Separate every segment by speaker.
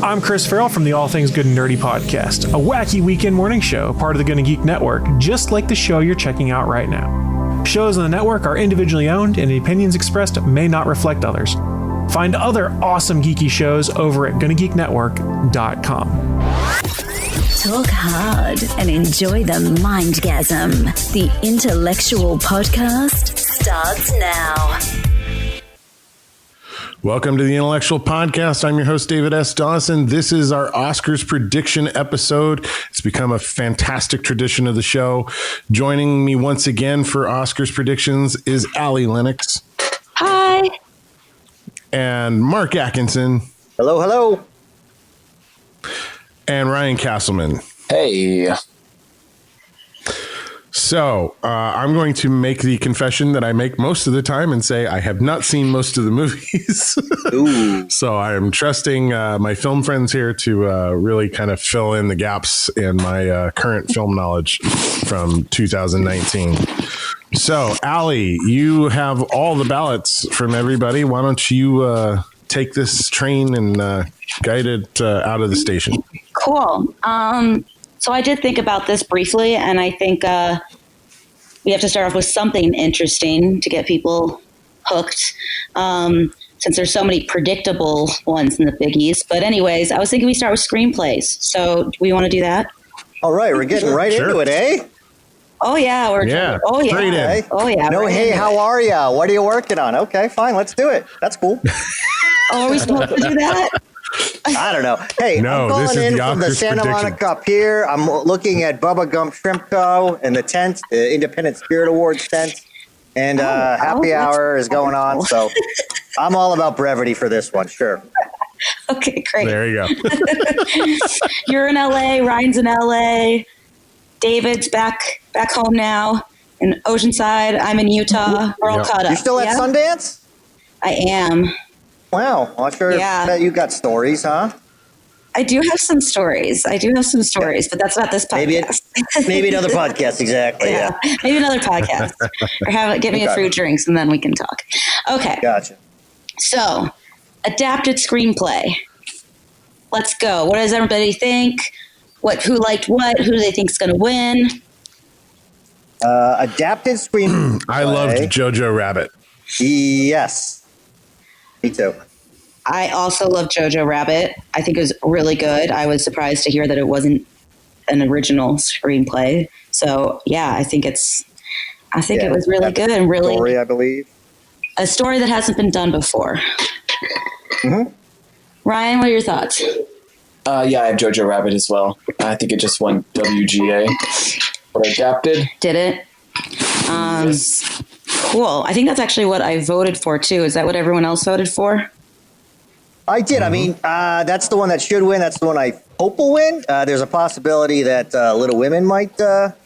Speaker 1: I'm Chris Farrell from the All Things Good and Nerdy podcast, a wacky weekend morning show, part of the Gonna Geek Network, just like the show you're checking out right now. Shows on the network are individually owned, and the opinions expressed may not reflect others. Find other awesome geeky shows over at GonnaGeekNetwork.com.
Speaker 2: Talk hard and enjoy the mindgasm. The IntelleXual podcast starts now.
Speaker 3: Welcome to the IntelleXual podcast. I'm your host, David S. Dawson. This is our Oscars prediction episode. It's become a fantastic tradition of the show. Joining me once again for Oscars predictions is Allie Lennox.
Speaker 4: Hi.
Speaker 3: And Mark Atkinson.
Speaker 5: Hello, hello.
Speaker 3: And Ryan Castleman.
Speaker 6: Hey.
Speaker 3: So I'm going to make the confession that I make most of the time and say I have not seen most of the movies.
Speaker 5: Ooh.
Speaker 3: So I am trusting my film friends here to really kind of fill in the gaps in my current film knowledge from 2019. So, Allie, you have all the ballots from everybody. Why don't you take this train and guide it out of the station?
Speaker 4: Cool. So I did think about this briefly, and I think we have to start off with something interesting to get people hooked, since there's so many predictable ones in the biggies. But anyways, I was thinking we start with screenplays. So do we want to do that?
Speaker 5: All right, we're getting right into it, eh?
Speaker 4: Oh, yeah. Oh, yeah.
Speaker 5: Okay.
Speaker 4: Oh, yeah.
Speaker 5: No, hey, how are ya? What are you working on? Okay, fine, let's do it. That's cool.
Speaker 4: Oh, are we supposed to do that?
Speaker 5: I don't know. Hey,
Speaker 3: no,
Speaker 5: I'm calling in from the Santa Monica Pier. I'm looking at Bubba Gump Shrimp Co. and the tent, the Independent Spirit Awards tent. And happy hour is going on. So I'm all about brevity for this one, sure.
Speaker 4: Okay, great.
Speaker 3: There you go.
Speaker 4: You're in LA, Ryan's in LA, David's back home now in Oceanside. I'm in Utah. We're all caught up.
Speaker 5: You're still at Sundance?
Speaker 4: I am.
Speaker 5: Wow. Well, sure.
Speaker 4: Yeah.
Speaker 5: Bet you got stories, huh?
Speaker 4: I do have some stories. But that's not this podcast.
Speaker 5: Maybe another podcast, exactly. Yeah.
Speaker 4: Maybe another podcast. Or get me a few drinks and then we can talk. Okay.
Speaker 5: Gotcha.
Speaker 4: So, adapted screenplay. Let's go. What does everybody think? Who liked what? Who do they think is going to win?
Speaker 5: Adapted screenplay.
Speaker 3: I loved Jojo Rabbit.
Speaker 5: Yes. Me too.
Speaker 4: I also love Jojo Rabbit. I think it was really good. I was surprised to hear that it wasn't an original screenplay. So yeah, I think it was really good and really
Speaker 5: story, I believe.
Speaker 4: A story that hasn't been done before.
Speaker 5: Mm-hmm.
Speaker 4: Ryan, what are your thoughts?
Speaker 6: Yeah, I have Jojo Rabbit as well. I think it just won WGA. But adapted.
Speaker 4: Did it?
Speaker 6: Yes.
Speaker 4: Cool. I think that's actually what I voted for, too. Is that what everyone else voted for?
Speaker 5: I did. Mm-hmm. I mean, that's the one that should win. That's the one I hope will win. There's a possibility that Little Women might. That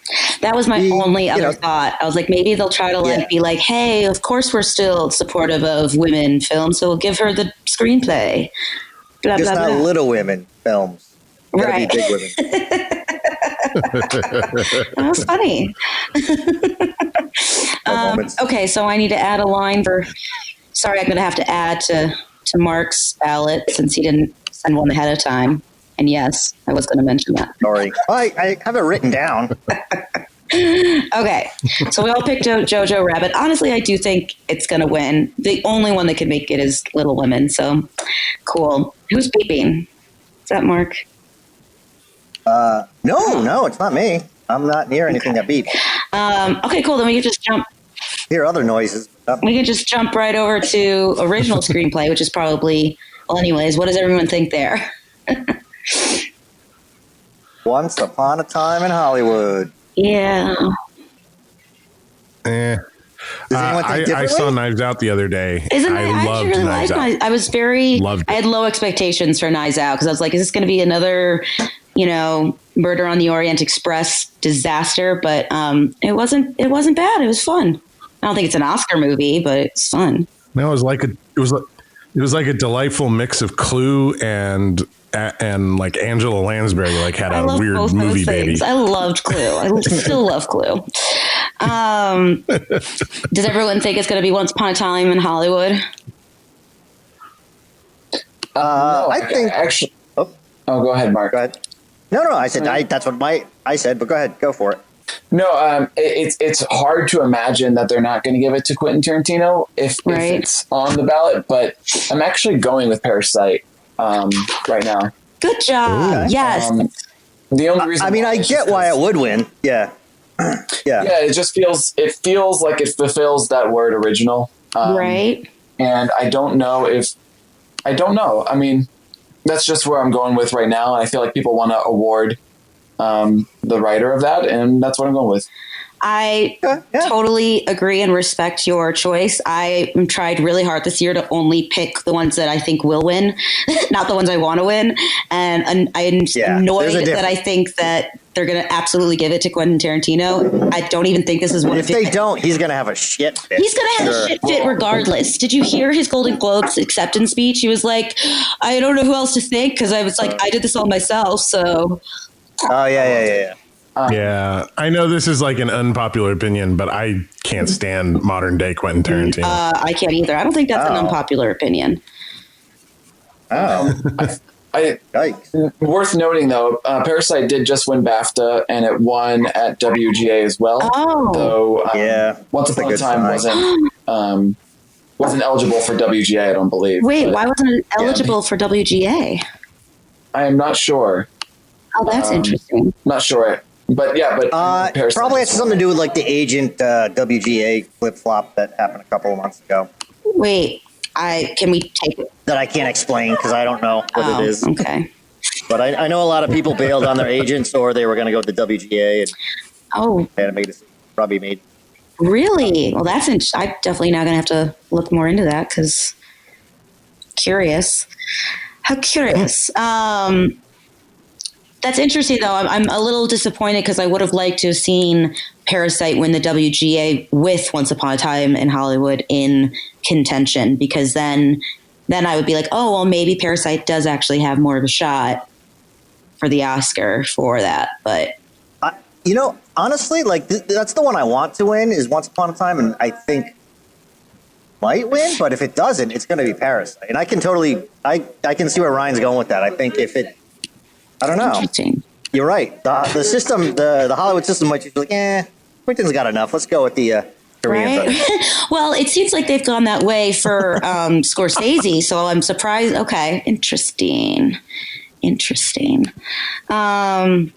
Speaker 4: was my only other thought. I was like, maybe they'll try to be like, hey, of course we're still supportive of women films, so we'll give her the screenplay. Blah,
Speaker 5: just
Speaker 4: blah,
Speaker 5: not
Speaker 4: blah.
Speaker 5: Little Women films. Gotta
Speaker 4: right.
Speaker 5: be big women.
Speaker 4: That was funny. Okay, so I need to add a line for. Sorry, I'm going to have to add to Mark's ballot since he didn't send one ahead of time. And yes, I was going to mention that.
Speaker 5: Sorry, I have it written down.
Speaker 4: Okay, so we all picked out Jojo Rabbit. Honestly, I do think it's going to win. The only one that could make it is Little Women. So cool. Who's beeping? Is that Mark?
Speaker 5: No, it's not me. I'm not near anything that beeps.
Speaker 4: Okay, cool. Then we can just jump.
Speaker 5: Hear other noises.
Speaker 4: We can just jump right over to original screenplay, which is probably, well, anyways, what does everyone think there?
Speaker 5: Once Upon a Time in Hollywood.
Speaker 4: Yeah.
Speaker 5: Does anyone think
Speaker 3: I saw Knives Out the other day.
Speaker 4: I loved really Knives Out. I was I had low expectations for Knives Out because I was like, is this going to be another, Murder on the Orient Express disaster? But it wasn't bad. It was fun. I don't think it's an Oscar movie, but it's fun.
Speaker 3: No, it was like a delightful mix of Clue and like Angela Lansbury had a weird movie baby.
Speaker 4: I loved Clue. I still love Clue. Does everyone think it's going to be Once Upon a Time in Hollywood?
Speaker 5: I think actually. Oh,
Speaker 6: Oh, go ahead, Mark.
Speaker 5: Go ahead. No, I said that's what I said, but go ahead, go for it.
Speaker 6: No, it's hard to imagine that they're not going to give it to Quentin Tarantino if it's on the ballot. But I'm actually going with Parasite right now.
Speaker 4: Good job. Yes.
Speaker 6: The only reason
Speaker 5: I get why it would win. Yeah. Yeah.
Speaker 6: It just feels like it fulfills that word original.
Speaker 4: Right.
Speaker 6: And I don't know. I mean, that's just where I'm going with right now. And I feel like people want to award the writer of that, and that's what I'm going with.
Speaker 4: I totally agree and respect your choice. I tried really hard this year to only pick the ones that I think will win, not the ones I want to win. And I'm annoyed that I think that they're going to absolutely give it to Quentin Tarantino. I don't even think this is one
Speaker 5: of his. If they don't, he's going to have a shit fit.
Speaker 4: He's going to have a shit fit regardless. Did you hear his Golden Globes acceptance speech? He was like, I don't know who else to thank because I was like, I did this all myself. So.
Speaker 5: Oh, yeah.
Speaker 3: Yeah, I know this is like an unpopular opinion, but I can't stand modern day Quentin Tarantino.
Speaker 4: I can't either. I don't think that's an unpopular opinion.
Speaker 6: Worth noting, though, Parasite did just win BAFTA, and it won at WGA as well. Though, Once Upon a Time wasn't eligible for WGA, I don't believe.
Speaker 4: Wait, why wasn't it eligible for WGA?
Speaker 6: I am not sure.
Speaker 4: Oh, that's interesting.
Speaker 6: Not sure. But
Speaker 5: probably has something to do with like the agent WGA flip flop that happened a couple of months ago.
Speaker 4: Wait, can we take it?
Speaker 5: That I can't explain because I don't know what it is.
Speaker 4: Okay.
Speaker 5: But I know a lot of people bailed on their agents, or they were going to go to the WGA. And they had to make a decision. Probably made.
Speaker 4: Really? Well, that's interesting. I'm definitely now going to have to look more into that because curious. How curious. That's interesting, though. I'm a little disappointed because I would have liked to have seen Parasite win the WGA with Once Upon a Time in Hollywood in contention, because then I would be like, oh, well, maybe Parasite does actually have more of a shot for the Oscar for that. But
Speaker 5: honestly, like that's the one I want to win is Once Upon a Time, and I think might win. But if it doesn't, it's going to be Parasite, and I can can see where Ryan's going with that. I think if it. I don't know. You're right. The system, the Hollywood system might just be like, Quentin's got enough. Let's go with the Koreans.
Speaker 4: Right? Well, it seems like they've gone that way for Scorsese, so I'm surprised. Okay, interesting. Cool.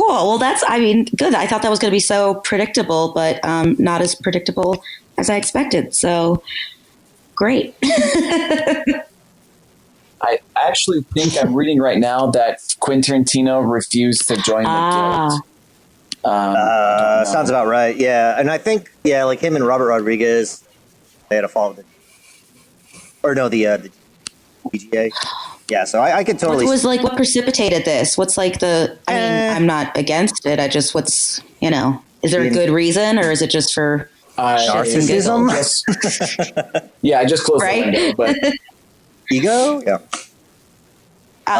Speaker 4: Well, good. I thought that was going to be so predictable, but not as predictable as I expected. So, great.
Speaker 6: I actually think I'm reading right now that Quentin Tarantino refused to join the guild.
Speaker 5: Sounds about right. Yeah. And I think, like him and Robert Rodriguez, they had a fall with the PGA. Yeah. So I could totally.
Speaker 4: What precipitated this? What's I'm not against it. Is there a good reason, or is it just for
Speaker 5: narcissism?
Speaker 6: I just closed the window, but.
Speaker 5: Ego? Yeah.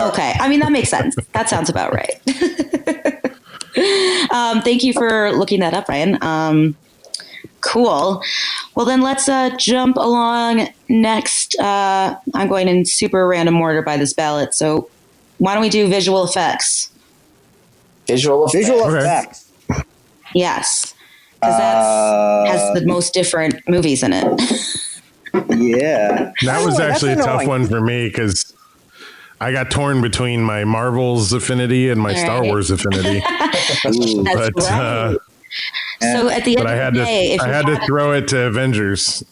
Speaker 4: Okay. That makes sense. That sounds about right. Thank you for looking that up, Ryan. Cool. Well, then let's jump along next. I'm going in super random order by this ballot. So why don't we do visual effects?
Speaker 6: Visual
Speaker 5: effects.
Speaker 4: Yes. Because that has the most different movies in it.
Speaker 5: Yeah.
Speaker 3: That was actually a tough one for me because I got torn between my Marvel's affinity and my Star Wars affinity.
Speaker 4: That's right. So at the end of the day,
Speaker 3: I had to throw it to Avengers.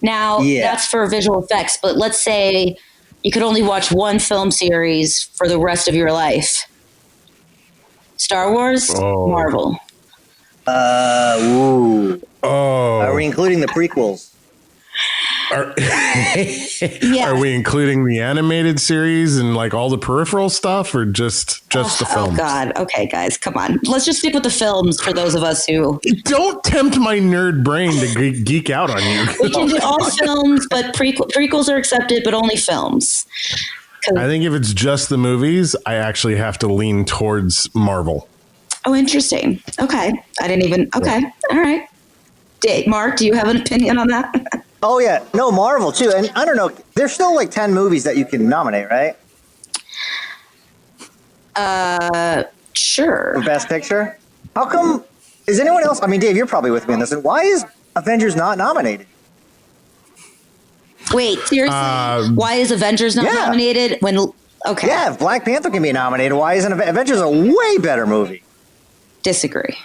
Speaker 4: Now, that's for visual effects, but let's say you could only watch one film series for the rest of your life. Star Wars, Marvel.
Speaker 5: Are we including the prequels?
Speaker 3: Are we including the animated series and like all the peripheral stuff, or just the films?
Speaker 4: Oh God! Okay, guys, come on. Let's just stick with the films for those of us who
Speaker 3: don't tempt my nerd brain to geek out on you.
Speaker 4: We can do all films, but prequels are accepted, but only films.
Speaker 3: I think if it's just the movies, I actually have to lean towards Marvel.
Speaker 4: Oh, interesting. Okay, I didn't even. Okay, all right. Mark, do you have an opinion on that?
Speaker 5: Oh, yeah. No, Marvel, too. And I don't know. There's still like 10 movies that you can nominate, right?
Speaker 4: Sure.
Speaker 5: For Best Picture? How come? Is anyone else? I mean, Dave, you're probably with me on this. And why is Avengers not nominated?
Speaker 4: Wait, seriously? Why is Avengers not nominated? Okay.
Speaker 5: Yeah, if Black Panther can be nominated, why isn't Avengers a way better movie?
Speaker 4: Disagree.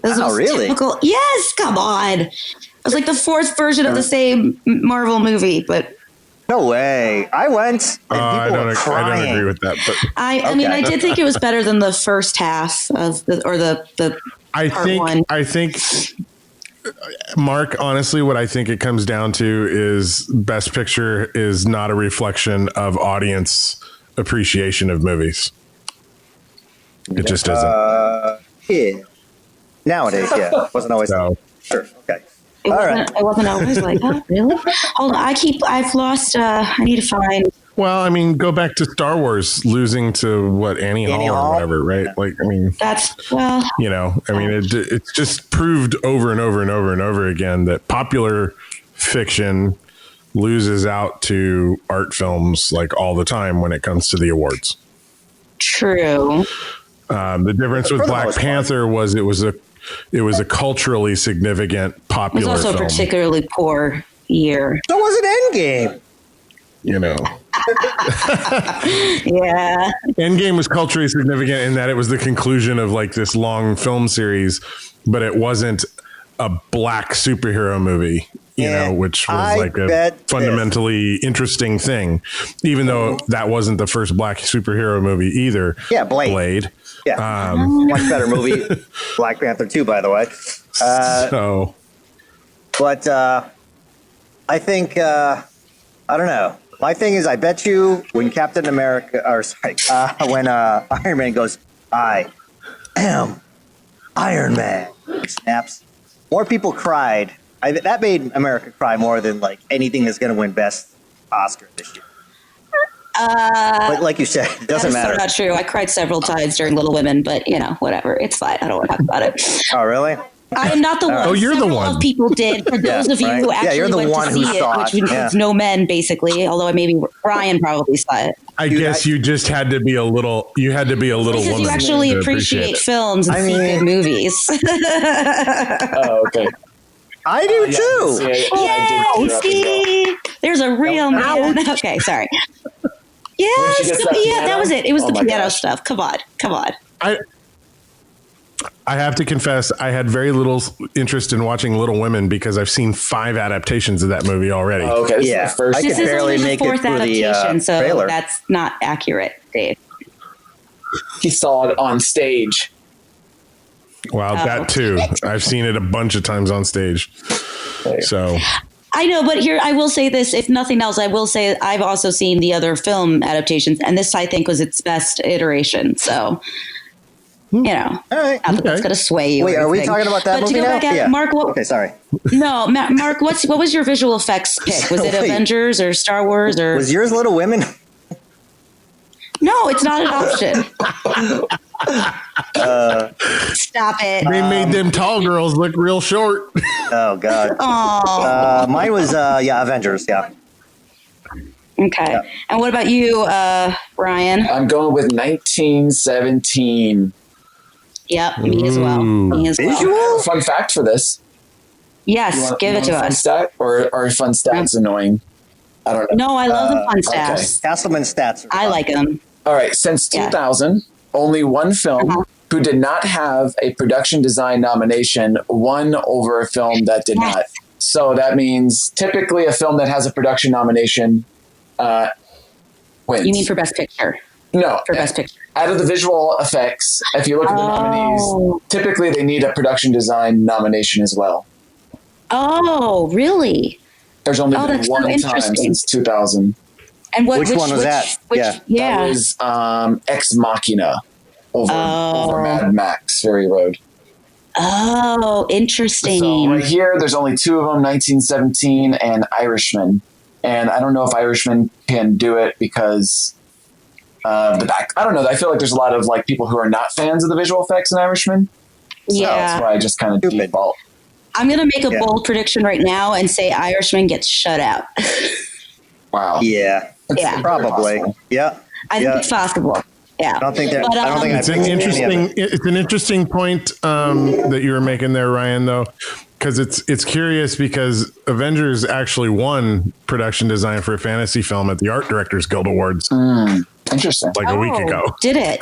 Speaker 4: This
Speaker 5: was really?
Speaker 4: Typical. Yes, come on. It was like the fourth version of the same Marvel movie, but
Speaker 5: no way. I went and
Speaker 3: I don't agree with that. But
Speaker 4: I mean, I did think it was better than the first half of the
Speaker 3: I think, Mark, honestly, what I think it comes down to is Best Picture is not a reflection of audience appreciation of movies. It just isn't.
Speaker 5: Yeah. Nowadays, yeah. Wasn't always.
Speaker 3: So.
Speaker 5: Sure. Okay.
Speaker 4: It wasn't always like, oh, really? Hold on. I've lost, I need to find.
Speaker 3: Well, I mean, go back to Star Wars losing to Annie Hall or whatever, right? Like, I mean, it's just proved over and over and over and over again that popular fiction loses out to art films like all the time when it comes to the awards.
Speaker 4: True.
Speaker 3: The difference with Black Panther was it was a culturally significant popular film.
Speaker 4: It was also a particularly poor year.
Speaker 5: So was it Endgame.
Speaker 4: Yeah.
Speaker 3: Endgame was culturally significant in that it was the conclusion of like this long film series, but it wasn't a black superhero movie, which was like a fundamentally interesting thing, even though that wasn't the first black superhero movie either.
Speaker 5: Yeah, Blade. Yeah, much better movie. Black Panther 2, by the way. But I think I don't know. My thing is, I bet you when when Iron Man goes, I am Iron Man, snaps. More people cried. That made America cry more than like anything that's going to win Best Oscar this year. But like you said, it doesn't matter.
Speaker 4: That's so not true. I cried several times during Little Women, but whatever. It's fine. I don't want to talk about it.
Speaker 5: Oh, really?
Speaker 4: I am not the one.
Speaker 3: Oh, you're the one.
Speaker 4: People did. For those of you who actually went to see it, which includes no men, basically. Although maybe Brian probably saw it.
Speaker 3: I guess you just had to be a little. You had to be a little woman.
Speaker 4: You actually appreciate films and see good movies.
Speaker 6: Oh, okay.
Speaker 5: I do too.
Speaker 4: Yeah, see, there's a real man. Okay, sorry. Yes, that was it. It was the piano stuff. Come on.
Speaker 3: I have to confess, I had very little interest in watching Little Women because I've seen 5 adaptations of that movie already.
Speaker 6: Oh, okay,
Speaker 5: this is barely make it through the
Speaker 4: so
Speaker 5: trailer.
Speaker 4: That's not accurate, Dave.
Speaker 6: He saw it on stage.
Speaker 3: Wow, that too. I've seen it a bunch of times on stage. So
Speaker 4: I know, but here I will say this. If nothing else, I will say I've also seen the other film adaptations, and this I think was its best iteration. So,
Speaker 5: all right,
Speaker 4: not that that's going to sway you.
Speaker 5: Wait, are we talking about that movie now?
Speaker 4: Yeah. Mark,
Speaker 5: okay, sorry.
Speaker 4: No, Mark, what was your visual effects pick? Was it Avengers or Star Wars or
Speaker 5: was yours Little Women?
Speaker 4: No, it's not an option. Stop it.
Speaker 3: They made them tall girls look real short.
Speaker 5: Oh, God. Mine was, Avengers, yeah.
Speaker 4: Okay. Yeah. And what about you, Brian?
Speaker 6: I'm going with 1917.
Speaker 4: Yep, me as well.
Speaker 5: Visual?
Speaker 6: Fun fact for this.
Speaker 4: Yes, give it to us.
Speaker 6: Stat or are fun stats annoying? I don't know.
Speaker 4: No, I love the fun stats.
Speaker 5: Castleman stats.
Speaker 4: I like them.
Speaker 6: All right. Since 2000, only one film who did not have a production design nomination won over a film that did not. So that means typically a film that has a production nomination wins.
Speaker 4: You mean for Best Picture?
Speaker 6: No.
Speaker 4: For Best Picture.
Speaker 6: Out of the visual effects, if you look at the nominees, typically they need a production design nomination as well.
Speaker 4: Oh, really?
Speaker 6: There's only been one time since 2000.
Speaker 5: And which one was that?
Speaker 6: That was Ex Machina over Mad Max Fury Road.
Speaker 4: Oh, interesting.
Speaker 6: So right here, there's only 2 of them, 1917 and Irishman. And I don't know if Irishman can do it because of the back. I don't know. I feel like there's a lot of like people who are not fans of the visual effects in Irishman. So that's why I just kind of default.
Speaker 4: I'm going to make a bold prediction right now and say Irishman gets shut out.
Speaker 6: Wow.
Speaker 5: Yeah.
Speaker 4: Yeah.
Speaker 5: Probably. Yeah.
Speaker 4: I think it's possible. Yeah.
Speaker 5: I don't think
Speaker 3: it's an interesting point that you were making there, Ryan, though, because it's curious because Avengers actually won production design for a fantasy film at the Art Directors Guild Awards.
Speaker 6: Interesting.
Speaker 3: Like a week ago.
Speaker 4: Did it?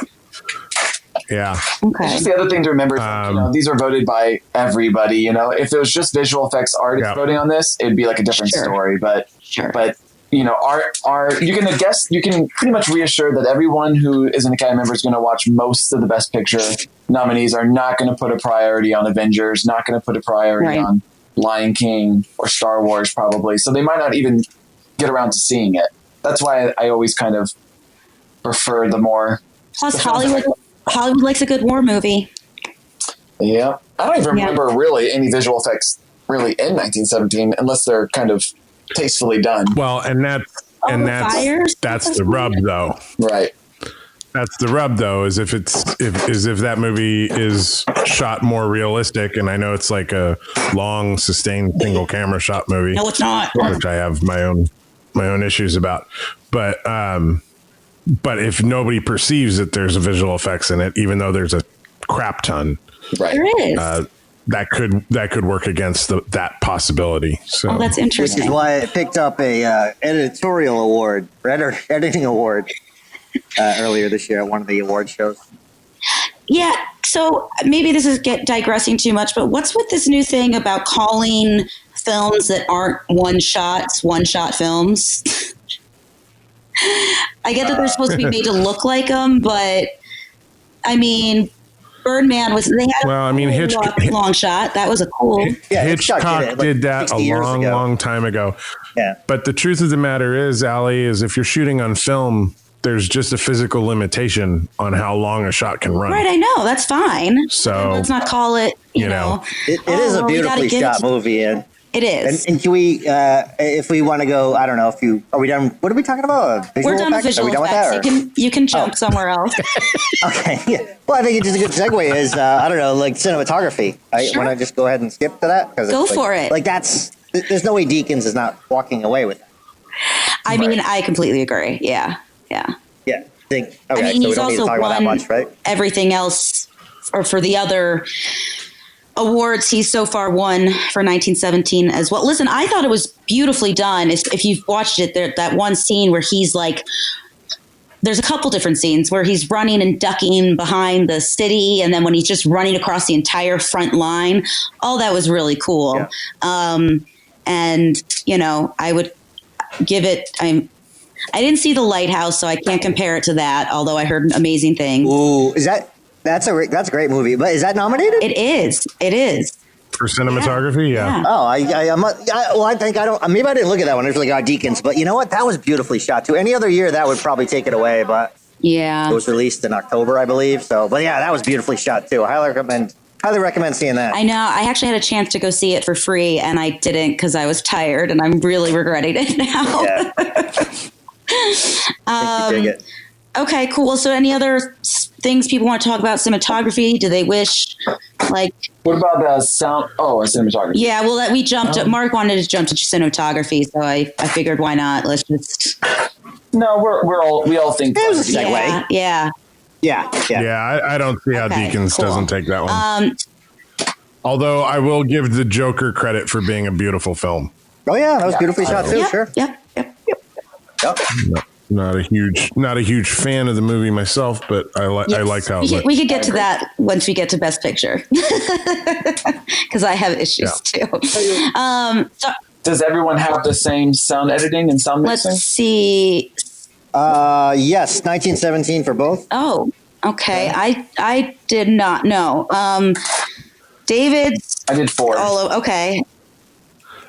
Speaker 3: Yeah.
Speaker 4: Okay.
Speaker 6: Just the other thing to remember is, these are voted by everybody. If it was just visual effects artists voting on this, it'd be like a different story. But you can pretty much reassure that everyone who is an Academy member is going to watch most of the Best Picture nominees are not going to put a priority on Avengers, not going to put a priority on Lion King or Star Wars probably. So they might not even get around to seeing it. That's why I always kind of prefer the more.
Speaker 4: Plus, Hollywood likes a good war movie.
Speaker 6: Yeah. I don't even remember really any visual effects really in 1917 unless they're kind of tastefully done.
Speaker 3: Well, that's the rub though.
Speaker 6: Right.
Speaker 3: That's the rub though, is if that movie is shot more realistic, and I know it's like a long sustained single camera shot movie.
Speaker 4: No, it's not.
Speaker 3: Which I have my own issues about. But if nobody perceives that there's a visual effects in it, even though there's a crap ton,
Speaker 6: right?
Speaker 4: There is.
Speaker 3: That could work against that possibility. So
Speaker 4: that's interesting.
Speaker 5: Which is why it picked up a editorial award, editing award, earlier this year at one of the award shows.
Speaker 4: Yeah. So maybe this is digressing too much, but what's with this new thing about calling films that aren't one shot films? I get that they're supposed to be made to look like them, but I mean, Birdman long shot. That was a cool.
Speaker 5: Yeah,
Speaker 3: Hitchcock did that a long time ago.
Speaker 5: Yeah.
Speaker 3: But the truth of the matter is, Allie, is if you're shooting on film, there's just a physical limitation on how long a shot can run.
Speaker 4: Right, I know. That's fine.
Speaker 3: So
Speaker 4: let's not call it, you know.
Speaker 5: It is a beautifully shot movie. And
Speaker 4: it is.
Speaker 5: And can we, if we want to go, I don't know, are we done? What are we talking about?
Speaker 4: We're done with visual effects. You can jump somewhere else.
Speaker 5: Okay. Yeah. Well, I think it's just a good segue is, I don't know, like cinematography. Want to just go ahead and skip to that?
Speaker 4: Go for it.
Speaker 5: Like there's no way Deakins is not walking away with that.
Speaker 4: I mean, I completely agree. Yeah.
Speaker 5: Yeah. Okay,
Speaker 4: I mean,
Speaker 5: so we
Speaker 4: he's
Speaker 5: don't need to
Speaker 4: also
Speaker 5: talk about that
Speaker 4: won
Speaker 5: much, right?
Speaker 4: everything else, or for the other awards he's so far won for 1917 as well. Listen, I thought it was beautifully done. If you've watched it, that one scene where he's like, there's a couple different scenes where he's running and ducking behind the city, and then when he's just running across the entire front line. All that was really cool. Yeah. And I would give it. I didn't see The Lighthouse, so I can't compare it to that, although I heard amazing things.
Speaker 5: Ooh, that's a great movie. But is that nominated?
Speaker 4: It is.
Speaker 3: For cinematography, yeah.
Speaker 5: Oh, I think I don't. Maybe I didn't look at that one. It was like Deakins, but you know what? That was beautifully shot too. Any other year, that would probably take it away. But it was released in October, I believe. So, but yeah, that was beautifully shot too. I highly recommend seeing that.
Speaker 4: I know. I actually had a chance to go see it for free, and I didn't because I was tired, and I'm really regretting it now.
Speaker 5: Yeah. I think you dig it.
Speaker 4: Okay, cool. So any other things people want to talk about? Cinematography? Do they wish, like...
Speaker 6: What about sound? Oh, cinematography.
Speaker 4: Yeah, well, we jumped... Mark wanted to jump to cinematography, so I figured why not? Let's just...
Speaker 6: No, we all think...
Speaker 5: It was a segue.
Speaker 4: Yeah.
Speaker 3: I don't see how Deakins doesn't take that one. Although I will give the Joker credit for being a beautiful film.
Speaker 5: Oh, yeah, that was beautifully shot too, sure.
Speaker 4: Yep.
Speaker 3: Not a huge fan of the movie myself, but I liked how it looked.
Speaker 4: We could get to that once we get to Best Picture, because I have issues too.
Speaker 6: Does everyone have the same sound editing and sound mixing?
Speaker 4: Let's see.
Speaker 5: Yes, 1917 for both.
Speaker 4: Oh, okay. I did not know. David.
Speaker 6: I did Ford.
Speaker 4: Okay.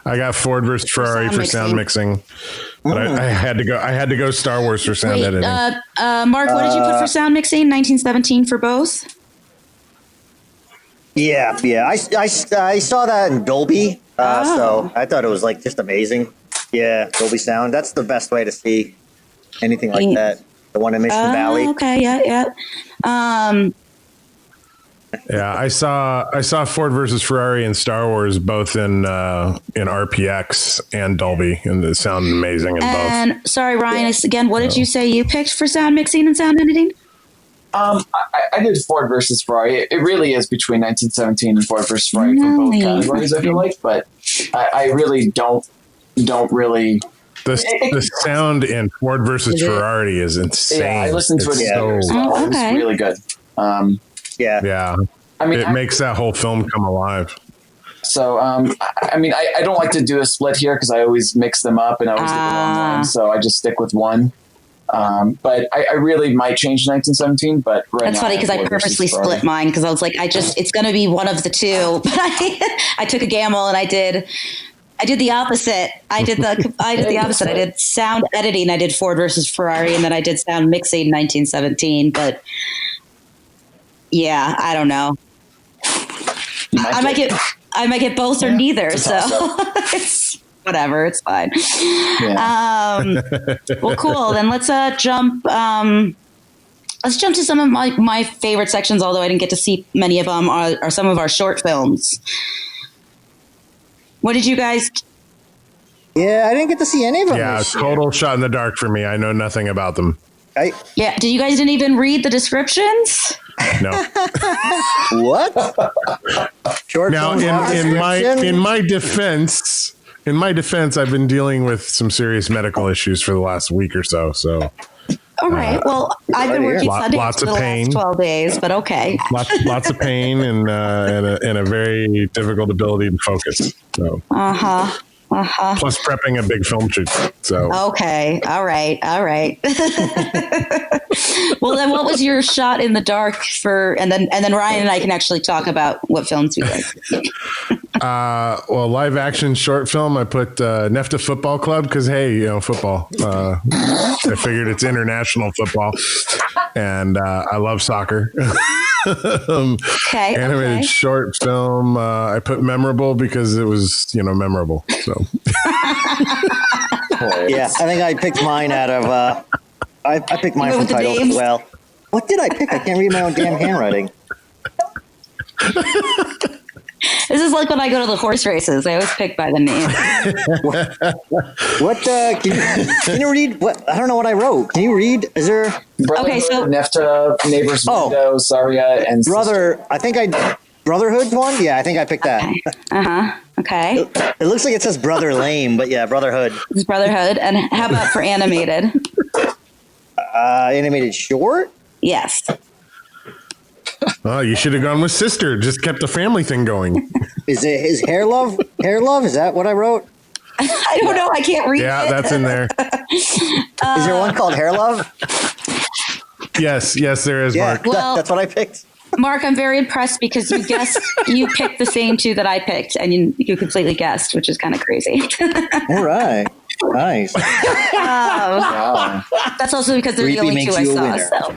Speaker 3: I got Ford versus Ferrari for sound mixing. But I had to go Star Wars for sound editing.
Speaker 4: Mark, what did you put for sound mixing? 1917 for both?
Speaker 5: Yeah. I saw that in Dolby, so I thought it was like just amazing. Yeah, Dolby sound. That's the best way to see anything like that. The one in Mission Valley.
Speaker 4: Okay, yeah.
Speaker 3: Yeah, I saw Ford versus Ferrari and Star Wars both in RPX and Dolby, and it sounded amazing in both.
Speaker 4: And sorry, Ryan, again, what did you say you picked for sound mixing and sound editing?
Speaker 6: I did Ford versus Ferrari. It really is between 1917 and Ford versus Ferrari for both categories, I feel like, but I really don't really.
Speaker 3: The sound in Ford versus Ferrari is insane.
Speaker 6: Yeah, I listened to it. It's really good.
Speaker 3: Yeah. I mean, it makes that whole film come alive.
Speaker 6: So, I mean, I don't like to do a split here because I always mix them up and I always get the wrong one. So I just stick with one. But I really might change 1917. But
Speaker 4: that's funny because I purposely split mine because I was like, it's going to be one of the two. But I took a gamble and I did the opposite. I did the opposite. I did sound editing. I did Ford versus Ferrari, and then I did sound mixing 1917. But yeah, I don't know. I might get both or neither. So it's whatever. It's fine. Yeah. Well, cool. Then let's jump. Let's jump to some of my favorite sections. Although I didn't get to see many of them, are some of our short films. What did you guys?
Speaker 5: Yeah, I didn't get to see any of them.
Speaker 3: Yeah, total shot in the dark for me. I know nothing about them.
Speaker 4: Yeah, did you guys didn't even read the descriptions?
Speaker 3: No.
Speaker 5: What? Short
Speaker 3: now, in my defense, I've been dealing with some serious medical issues for the last week or so. So.
Speaker 4: All right. Well, I've been working Sundays for the last 12 days, but okay.
Speaker 3: Lots of pain and a very difficult ability to focus. So. Plus prepping a big film shoot. So.
Speaker 4: Okay. All right. Well, then what was your shot in the dark for, and then Ryan and I can actually talk about what films we like.
Speaker 3: Well, live action short film, I put Nefta Football Club because, hey, football. I figured it's international football, and I love soccer. Animated short film. I put memorable because it was, memorable. So.
Speaker 5: Yeah, I think I picked mine out of. I picked mine from titles as well. What did I pick? I can't read my own damn handwriting.
Speaker 4: This is like when I go to the horse races. I always pick by the name.
Speaker 5: What? Can you read? What? I don't know what I wrote. Can you read? Is there?
Speaker 6: Okay, so Nefta, Neighbors Window, Saria, and
Speaker 5: Brother. I think Brotherhood's one. Yeah, I think I picked that.
Speaker 4: Okay.
Speaker 5: It looks like it says Brother Lame, but yeah, Brotherhood.
Speaker 4: It's Brotherhood. And how about for animated?
Speaker 5: Animated short?
Speaker 4: Yes.
Speaker 3: Oh, you should have gone with Sister. Just kept the family thing going.
Speaker 5: Is Hair Love? Hair Love? Is that what I wrote?
Speaker 4: I don't know. I can't read it.
Speaker 3: Yeah, that's in there.
Speaker 5: Is there one called Hair Love?
Speaker 3: Yes, there is, Mark.
Speaker 5: Well, that's what I picked.
Speaker 4: Mark, I'm very impressed because you picked the same two that I picked, and you completely guessed, which is kind of crazy.
Speaker 5: All right. Nice.
Speaker 4: Wow. That's also because they're the only two I saw. So.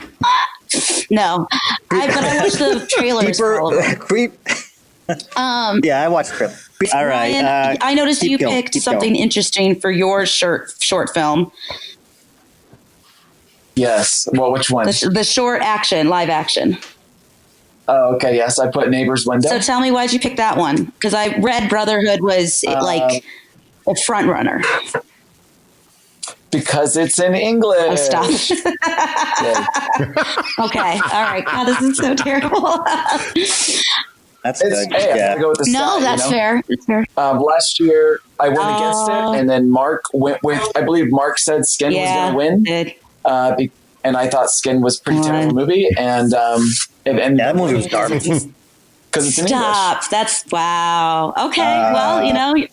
Speaker 4: No, but I watched the trailers.
Speaker 5: Yeah, I watched the trailer. All right.
Speaker 4: Ryan, I noticed you picked something interesting for your short film.
Speaker 6: Yes. Well, which one?
Speaker 4: The short action, live action.
Speaker 6: Oh, okay. Yes, I put Neighbor's Window.
Speaker 4: So tell me, why'd you pick that one? Because I read Brotherhood was like a front runner.
Speaker 6: Because it's in English.
Speaker 4: Oh, stop. Okay. All right. God, this is so terrible.
Speaker 5: That's good.
Speaker 6: Hey, I gotta go with the
Speaker 4: No, that's fair. That's fair.
Speaker 6: Last year, I went against it, and then Mark went with, I believe Mark said Skin was going to win. And I thought Skin was a pretty terrible movie. And
Speaker 5: that movie was garbage.
Speaker 6: Because it's in
Speaker 4: English. That's, wow. Okay. Well,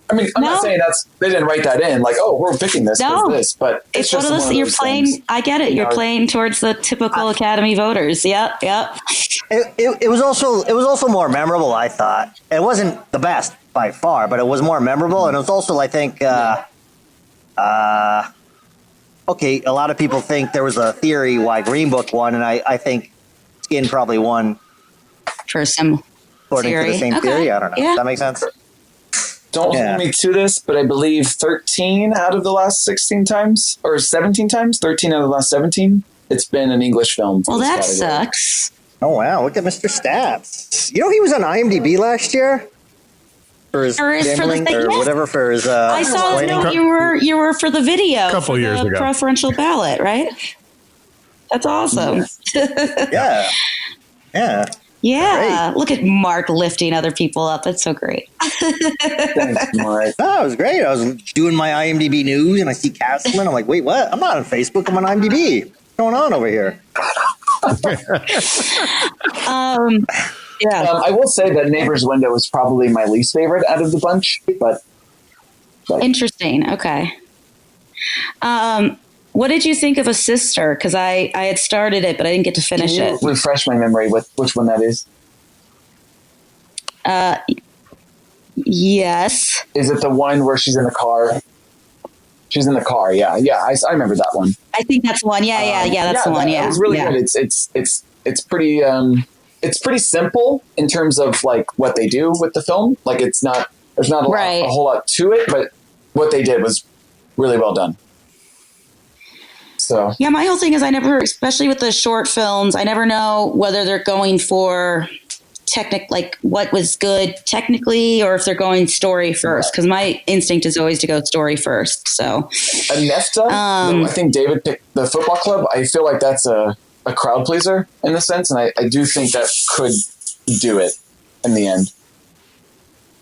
Speaker 6: I mean, I'm not saying they didn't write that in, like, oh, we're picking this for this, but
Speaker 4: it's one of those you're playing. Things. I get it. You're playing towards the typical Academy voters. Yep.
Speaker 5: It was also more memorable. I thought it wasn't the best by far, but it was more memorable, and it was also, I think, okay. A lot of people think there was a theory why Green Book won, and I think Skin probably won
Speaker 4: for some
Speaker 5: according to the same theory. I don't know. Does that make sense?
Speaker 6: Don't hold me to this, but I believe 13 out of the last 16 times, or 17 times, 13 out of the last 17, it's been an English film.
Speaker 4: Well, that sucks.
Speaker 5: Oh, wow. Look at Mr. Stats. You know, he was on IMDb last year? For his gambling or whatever, for his...
Speaker 4: I saw you were for the video.
Speaker 3: A couple years ago.
Speaker 4: Preferential ballot, right? That's awesome.
Speaker 5: Yeah. Yeah.
Speaker 4: Yeah. Great. Look at Mark lifting other people up. That's so great.
Speaker 6: Thanks, Mark.
Speaker 5: Oh, it was great. I was doing my IMDb news and I see Castleman. I'm like, wait, what? I'm not on Facebook. I'm on IMDb. What's going on over here?
Speaker 4: Yeah.
Speaker 6: I will say that Neighbor's Window is probably my least favorite out of the bunch, but
Speaker 4: interesting. Okay. What did you think of A Sister? Because I had started it, but I didn't get to finish it.
Speaker 6: Refresh my memory with which one that is.
Speaker 4: Yes.
Speaker 6: Is it the one where she's in the car? She's in the car. Yeah. I remember that one.
Speaker 4: I think that's one. Yeah. That's the one. Yeah,
Speaker 6: it was really good. It's pretty. It's pretty simple in terms of like what they do with the film. Like there's not a whole lot to it, but what they did was really well done. So
Speaker 4: yeah, my whole thing is especially with the short films, I never know whether they're going for like what was good technically, or if they're going story first. Because my instinct is always to go story first. So
Speaker 6: Nefta, I think David picked the football club. I feel like that's a crowd pleaser in a sense, and I do think that could do it in the end.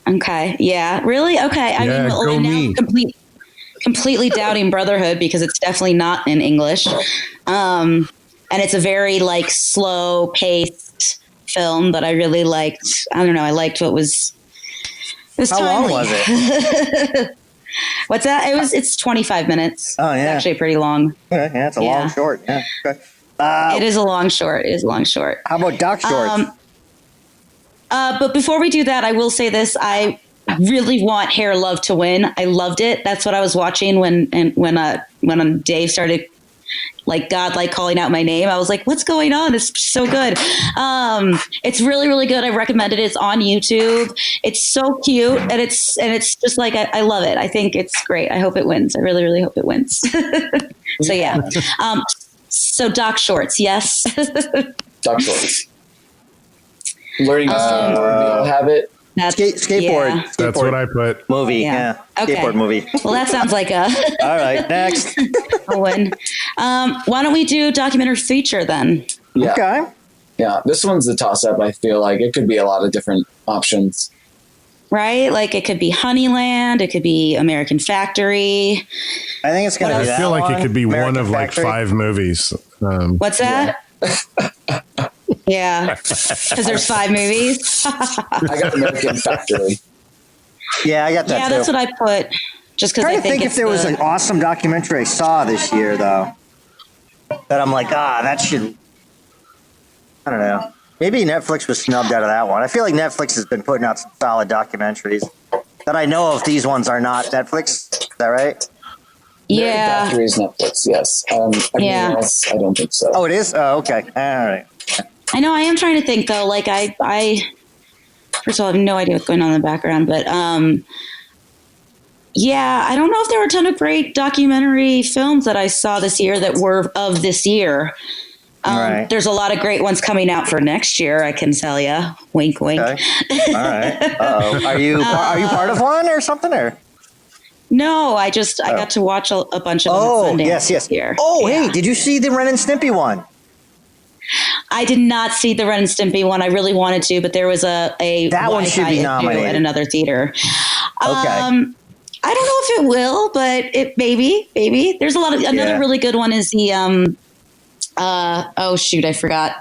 Speaker 6: Okay.
Speaker 4: Yeah. Really? Okay. I mean,
Speaker 3: go me.
Speaker 4: Completely doubting Brotherhood because it's definitely not in English. And it's a very like slow paced film that I really liked. I don't know. I liked what was. It was
Speaker 5: How
Speaker 4: timely.
Speaker 5: long was it?
Speaker 4: What's that? It's 25 minutes.
Speaker 5: Oh, yeah.
Speaker 4: It's actually pretty long.
Speaker 5: Okay, yeah, it's a long short. Yeah. Okay.
Speaker 4: It is a long short.
Speaker 5: How about Doc Shorts?
Speaker 4: But before we do that, I will say this. I really want Hair Love to win. I loved it. That's what I was watching when Dave started like calling out my name. I was like, what's going on? It's so good. It's really, really good. I recommend it. It's on YouTube. It's so cute. And it's just like, I love it. I think it's great. I hope it wins. I really, really hope it wins. So yeah. So Doc Shorts. Yes.
Speaker 6: Doc Shorts. Learning to skateboard. We all have it.
Speaker 5: Skateboard.
Speaker 4: Yeah.
Speaker 3: That's what I put.
Speaker 5: Movie. Yeah.
Speaker 4: Okay.
Speaker 5: Skateboard movie.
Speaker 4: Well, that sounds like a
Speaker 5: all right. Next.
Speaker 4: a win. Why don't we do documentary feature then?
Speaker 6: Yeah.
Speaker 5: Okay.
Speaker 6: Yeah. This one's a toss up. I feel like it could be a lot of different options.
Speaker 4: Right? Like it could be Honeyland. It could be American Factory.
Speaker 5: I think it's going to be that
Speaker 3: I feel like it could be
Speaker 5: American
Speaker 3: one of
Speaker 5: Factory.
Speaker 3: like 5 movies.
Speaker 4: What's that? Yeah. Because there's 5 movies.
Speaker 6: I got American Factory.
Speaker 5: Yeah, I got that.
Speaker 4: Yeah,
Speaker 5: too.
Speaker 4: that's what I put. Just because I think
Speaker 5: if there was an awesome documentary I saw this year, though, that I'm like, that should. I don't know. Maybe Netflix was snubbed out of that one. I feel like Netflix has been putting out some solid documentaries that I know of. These ones are not Netflix. Is that right?
Speaker 4: Yeah.
Speaker 6: Factory is Netflix. Yes. Everything else, I don't think so.
Speaker 5: Oh, it is. Oh, okay. All right.
Speaker 4: I know. I am trying to think though. Like I first of all, I have no idea what's going on in the background, but yeah, I don't know if there were a ton of great documentary films that I saw this year that were of this year.
Speaker 5: Right.
Speaker 4: There's a lot of great ones coming out for next year. I can tell you. Wink, wink.
Speaker 5: Okay. All right. Uh-oh. Are you part of one or something or?
Speaker 4: No, I got to watch a bunch of them.
Speaker 5: Oh,
Speaker 4: at Sundance
Speaker 5: yes.
Speaker 4: this year.
Speaker 5: Oh,
Speaker 4: Yeah.
Speaker 5: hey, did you see the Ren and Stimpy one?
Speaker 4: I did not see the Ren and Stimpy one. I really wanted to, but there was a
Speaker 5: that one should be nominated
Speaker 4: at another theater.
Speaker 5: Okay.
Speaker 4: I don't know if it will, but it maybe. There's a lot of another really good one is the oh shoot, I forgot.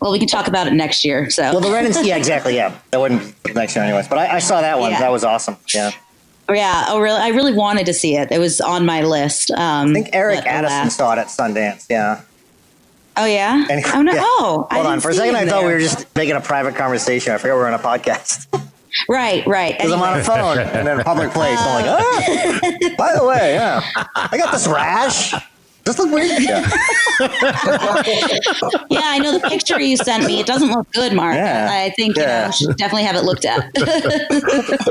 Speaker 4: Well, we can talk about it next year. So
Speaker 5: well, the Ren and exactly, yeah, that wouldn't be next year anyways. But I saw that one.
Speaker 4: Yeah.
Speaker 5: That was awesome. Yeah.
Speaker 4: Yeah. Oh, really? I really wanted to see it. It was on my list.
Speaker 5: I think Eric Addison saw it at Sundance. Yeah.
Speaker 4: Oh yeah.
Speaker 5: And,
Speaker 4: oh no.
Speaker 5: yeah.
Speaker 4: Oh,
Speaker 5: hold on for a second. I thought we were just making a private conversation. I forgot we were on a podcast.
Speaker 4: Right.
Speaker 5: Because I'm on a phone and in a public place. I'm like, by the way, yeah, I got this rash. Does this look weird? Yeah.
Speaker 4: Yeah, I know the picture you sent me. It doesn't look good, Mark.
Speaker 5: Yeah.
Speaker 4: I think you should definitely have it looked at.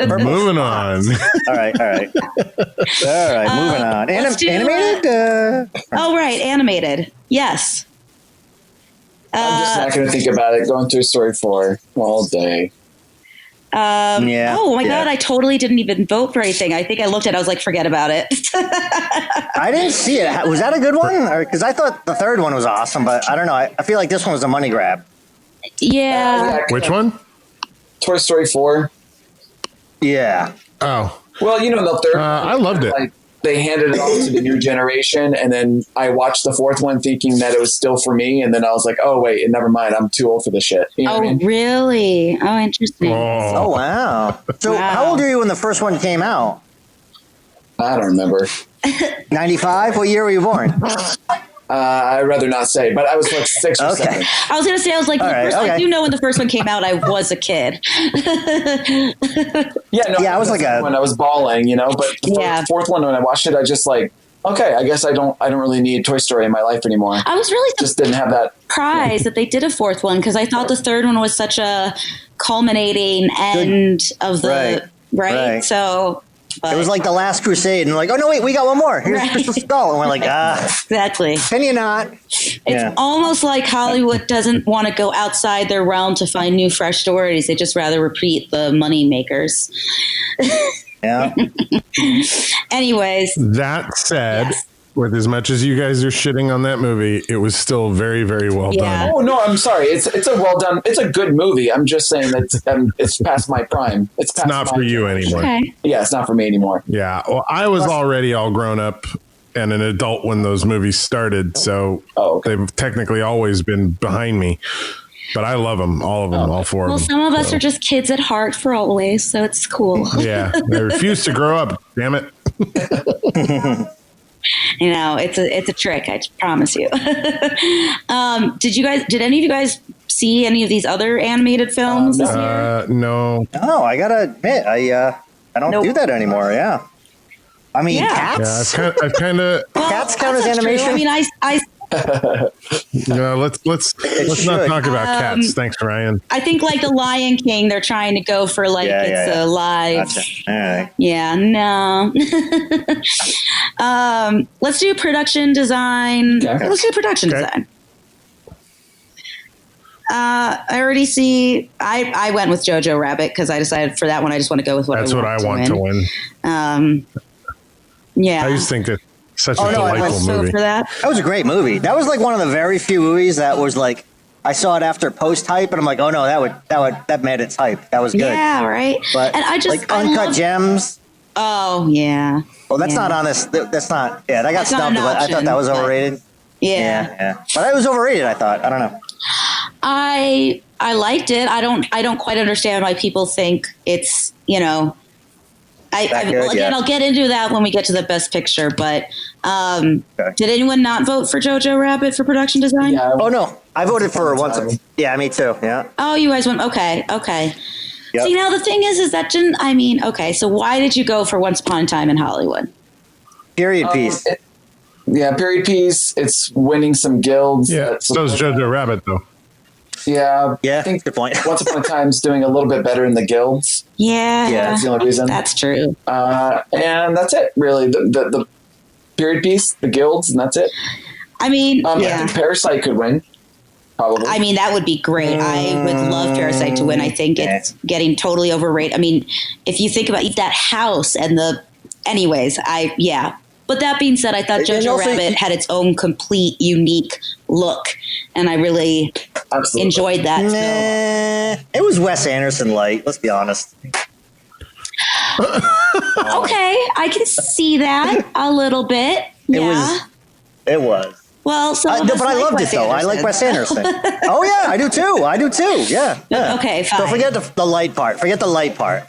Speaker 3: Moving on.
Speaker 5: All right. Moving on. Animated?
Speaker 4: Oh, right. Animated. Yes.
Speaker 6: I'm just not going to think about it. Going through story 4 all day.
Speaker 5: Yeah.
Speaker 4: Oh my God, I totally didn't even vote for anything. I think I looked at it, I was like, forget about it.
Speaker 5: I didn't see it. Was that a good one? Because I thought the third one was awesome, but I don't know. I feel like this one was a money grab.
Speaker 4: Yeah.
Speaker 3: Which one?
Speaker 6: Toy Story 4.
Speaker 5: Yeah.
Speaker 3: Oh.
Speaker 6: Well, the third
Speaker 3: I loved it.
Speaker 6: Like, they handed it off to the new generation, and then I watched the fourth one thinking that it was still for me, and then I was like, oh, wait, never mind. I'm too old for this shit. You know what I mean?
Speaker 4: Really? Oh, interesting.
Speaker 5: Oh, wow. So how old are you when the first one came out?
Speaker 6: I don't remember.
Speaker 5: 95? What year were you born?
Speaker 6: I'd rather not say, but I was like 6 or 7.
Speaker 4: I was going to say, I do know when the first one came out, I was a kid.
Speaker 5: I was like
Speaker 6: when I was bawling, but the fourth one, when I watched it, I just like, okay, I guess I don't really need Toy Story in my life anymore.
Speaker 4: I was really
Speaker 6: just didn't have that
Speaker 4: surprised that they did a fourth one, because I thought the third one was such a culminating end of the right. So
Speaker 5: it was like the Last Crusade, and like, oh no, wait, we got one more. Here's Crystal Skull, and we're like,
Speaker 4: exactly.
Speaker 5: Can you not?
Speaker 4: It's almost like Hollywood doesn't want to go outside their realm to find new, fresh stories. They just rather repeat the money makers.
Speaker 5: Yeah.
Speaker 4: Anyways,
Speaker 3: that said, with as much as you guys are shitting on that movie, it was still very, very well done.
Speaker 6: Oh no, I'm sorry. It's a well done. It's a good movie. I'm just saying that it's past my prime. It's
Speaker 3: not for you anymore.
Speaker 4: Okay.
Speaker 6: Yeah, it's not for me anymore.
Speaker 3: Yeah. Well, I was already all grown up and an adult when those movies started, so they've technically always been behind me. But I love them, all of them, all four of them.
Speaker 4: Well, some of us are just kids at heart for always, so it's cool.
Speaker 3: Yeah, they refuse to grow up. Damn it.
Speaker 4: It's a trick. I promise you. Did any of you guys see any of these other animated films this year?
Speaker 3: No.
Speaker 5: No, I gotta admit, I don't do that anymore. Yeah. I mean, Cats.
Speaker 3: Yeah, I've kind of.
Speaker 5: Cats count as animation.
Speaker 4: True. I mean, I
Speaker 3: let's not talk about cats. Thanks, Ryan.
Speaker 4: I think like the Lion King, they're trying to go for like a live.
Speaker 5: Gotcha. All right.
Speaker 4: Yeah, no. Let's do production design.
Speaker 6: Okay.
Speaker 4: Let's do production design. I already see. I went with Jojo Rabbit because I decided for that one I just want to go with what
Speaker 3: That's what I want to win.
Speaker 4: Yeah,
Speaker 3: I just think that. Such a delightful movie.
Speaker 4: For that.
Speaker 5: That was a great movie. That was like one of the very few movies that was like, I saw it after post hype, and I'm like, oh no, that made its hype. That was good.
Speaker 4: Yeah, right.
Speaker 5: But
Speaker 4: and I just
Speaker 5: like Uncut Gems.
Speaker 4: Oh yeah.
Speaker 5: Well, that's not on this. That's not. Yeah, that got snubbed. But I thought that was overrated. Yeah. But it was overrated. I thought. I don't know.
Speaker 4: I liked it. I don't quite understand why people think it's I'll get into that when we get to the best picture, but did anyone not vote for Jojo Rabbit for production design?
Speaker 6: Yeah,
Speaker 5: oh no, I voted for once. Yeah, me too. Yeah.
Speaker 4: Oh, you guys went okay.
Speaker 5: Yep.
Speaker 4: See, now the thing is that so why did you go for Once Upon a Time in Hollywood?
Speaker 5: Period piece.
Speaker 6: Period piece. It's winning some guilds.
Speaker 3: Yeah, so is Jojo Rabbit though.
Speaker 6: Yeah,
Speaker 5: I
Speaker 6: think
Speaker 5: good point.
Speaker 6: Once Upon a Time's doing a little bit better in the guilds.
Speaker 4: Yeah,
Speaker 6: that's the only reason.
Speaker 4: That's true.
Speaker 6: And that's it, really. The period piece, the guilds, and that's it.
Speaker 4: I mean,
Speaker 6: I think Parasite could win. Probably.
Speaker 4: I mean, that would be great. I would love Parasite to win. I think it's getting totally overrated. I mean, if you think about that house and But that being said, I thought Jojo Rabbit had its own complete, unique look, and I really enjoyed that.
Speaker 5: It was Wes Anderson light. Let's be honest.
Speaker 4: Okay, I can see that a little bit.
Speaker 5: It was.
Speaker 4: Well,
Speaker 5: but I loved it though. I like Wes Anderson. Oh yeah, I do too. Yeah.
Speaker 4: Okay, fine.
Speaker 5: So forget the light part. Forget the light part.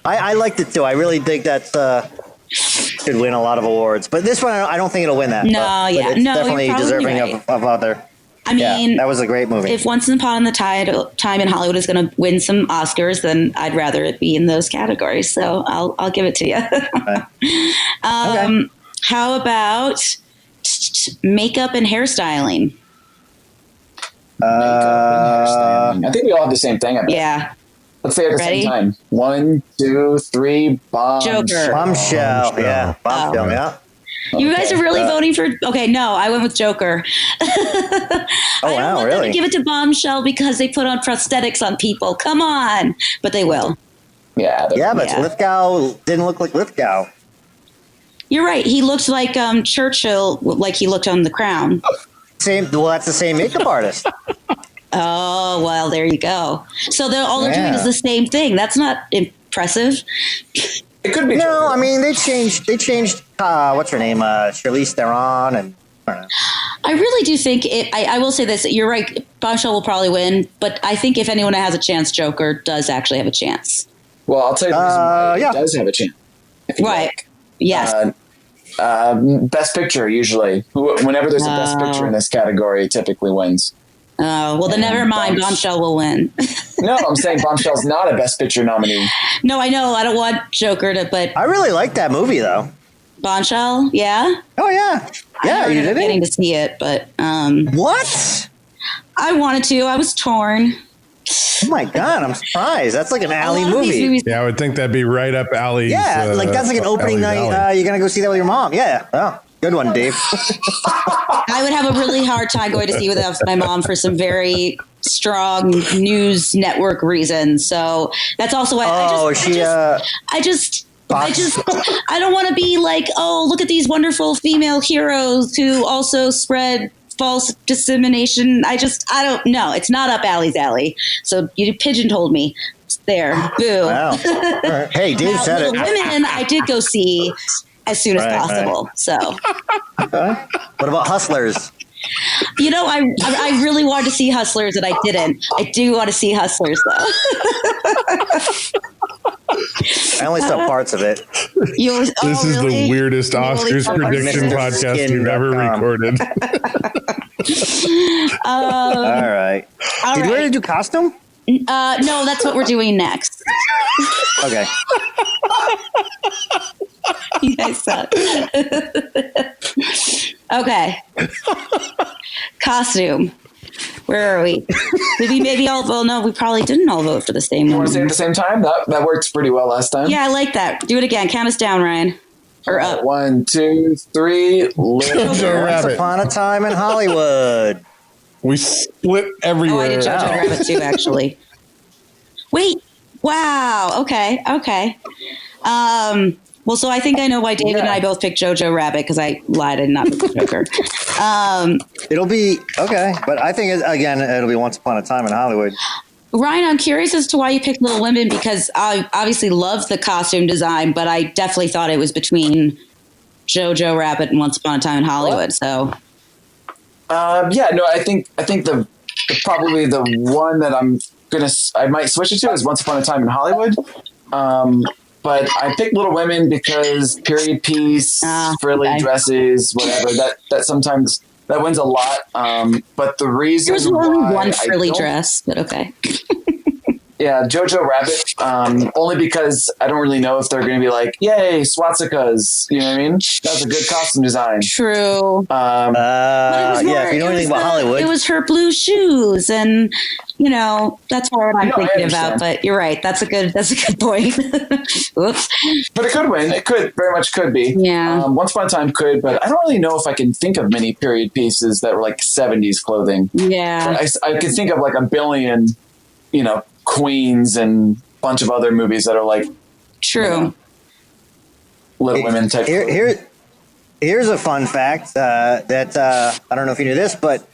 Speaker 5: I liked it too. I really think that should win a lot of awards. But this one, I don't think it'll win that. But it's definitely deserving of other.
Speaker 4: I mean,
Speaker 5: that was a great movie.
Speaker 4: If Once Upon a Time in Hollywood is going to win some Oscars, then I'd rather it be in those categories. So I'll give it to you. Okay. How about makeup and hairstyling?
Speaker 6: I think we all have the same thing.
Speaker 4: Yeah.
Speaker 6: Let's say it at the same time. 1, 2, 3, Bombshell.
Speaker 4: Joker.
Speaker 5: Bombshell. Yeah. Bombshell. Yeah.
Speaker 4: You guys are really voting for... Okay, no, I went with Joker.
Speaker 5: Oh, wow,
Speaker 4: I don't want them to give it to Bombshell because they put on prosthetics on people. Come on. But they will.
Speaker 6: Yeah.
Speaker 5: Yeah, but Lithgow didn't look like Lithgow.
Speaker 4: You're right. He looked like Churchill, like he looked on The Crown.
Speaker 5: Well, that's the same makeup artist.
Speaker 4: Oh, well, there you go. So all they're doing is the same thing. That's not impressive.
Speaker 6: It could be.
Speaker 5: No, I mean they changed. What's her name? Charlize Theron, and I don't know.
Speaker 4: I really do think it. I will say this. You're right. Bombshell will probably win, but I think if anyone has a chance, Joker does actually have a chance.
Speaker 6: Well, I'll tell you the reason why it does have a chance.
Speaker 4: Right.
Speaker 6: Like.
Speaker 4: Yes.
Speaker 6: Best picture usually. Whenever there's a best picture in this category, it typically wins.
Speaker 4: Well, then never mind. Bombshell will win.
Speaker 6: No, I'm saying Bombshell's not a best picture nominee.
Speaker 4: No, I know. I don't want Joker to, but
Speaker 5: I really like that movie though.
Speaker 4: Bombshell, yeah.
Speaker 5: Oh yeah, yeah. You did
Speaker 4: getting to see it, but
Speaker 5: what?
Speaker 4: I wanted to. I was torn.
Speaker 5: Oh my god, I'm surprised. That's like an Alley movie.
Speaker 3: Yeah, I would think that'd be right up Alley's.
Speaker 5: Yeah, like that's like an opening night. You're gonna go see that with your mom. Yeah. Oh, good one, Dave.
Speaker 4: I would have a really hard time going to see without my mom for some very strong news network reasons. So that's also why I don't want to be like, oh, look at these wonderful female heroes who also spread false dissemination. I don't know. It's not up Alley's alley. So you pigeonholed me. It's there. Boo.
Speaker 5: Wow. Right. Hey, Dave said it.
Speaker 4: Women, I did go see as soon as possible. Right. So.
Speaker 5: Okay. What about Hustlers?
Speaker 4: You know, I really wanted to see Hustlers and I didn't. I do want to see Hustlers though.
Speaker 5: I only saw parts of it.
Speaker 3: This is the weirdest Oscars prediction podcast you've ever recorded.
Speaker 5: All right. Did you already do costume?
Speaker 4: No, that's what we're doing next.
Speaker 5: Okay.
Speaker 4: You guys suck. Okay. Costume. Where are we? Did we maybe all vote? No, we probably didn't all vote for the same one.
Speaker 6: You want to say it at the same time? That worked pretty well last time.
Speaker 4: Yeah, I like that. Do it again. Count us down, Ryan. Or up.
Speaker 6: 1, 2, 3.
Speaker 5: Once Upon a Time in Hollywood.
Speaker 3: We split everywhere.
Speaker 4: Oh, I did Jojo Rabbit too, actually. Wait. Wow. Okay. Well, so I think I know why David and I both picked Jojo Rabbit because I lied and not picked Joker.
Speaker 5: It'll be okay, but I think it'll be Once Upon a Time in Hollywood.
Speaker 4: Ryan, I'm curious as to why you picked Little Women because I obviously loved the costume design, but I definitely thought it was between Jojo Rabbit and Once Upon a Time in Hollywood. So,
Speaker 6: I think the probably the one that I might switch it to is Once Upon a Time in Hollywood. But I picked Little Women because period piece, frilly dresses, whatever. That sometimes that wins a lot. But the reason
Speaker 4: there was only one frilly dress, but okay.
Speaker 6: Yeah, Jojo Rabbit. Only because I don't really know if they're going to be like, "Yay, swastikas!" You know what I mean? That's a good costume design.
Speaker 4: True.
Speaker 5: If you know anything about Hollywood,
Speaker 4: it was her blue shoes, and that's what I'm thinking about. But you're right. That's a good point. Oops.
Speaker 6: But it could win. It very much could be.
Speaker 4: Yeah.
Speaker 6: Once Upon a Time could, but I don't really know if I can think of many period pieces that were like 70s clothing.
Speaker 4: Yeah.
Speaker 6: I could think of like a billion, Queens and a bunch of other movies that are like
Speaker 4: true
Speaker 6: Little Women type.
Speaker 5: Here's a fun fact that I don't know if you knew this, but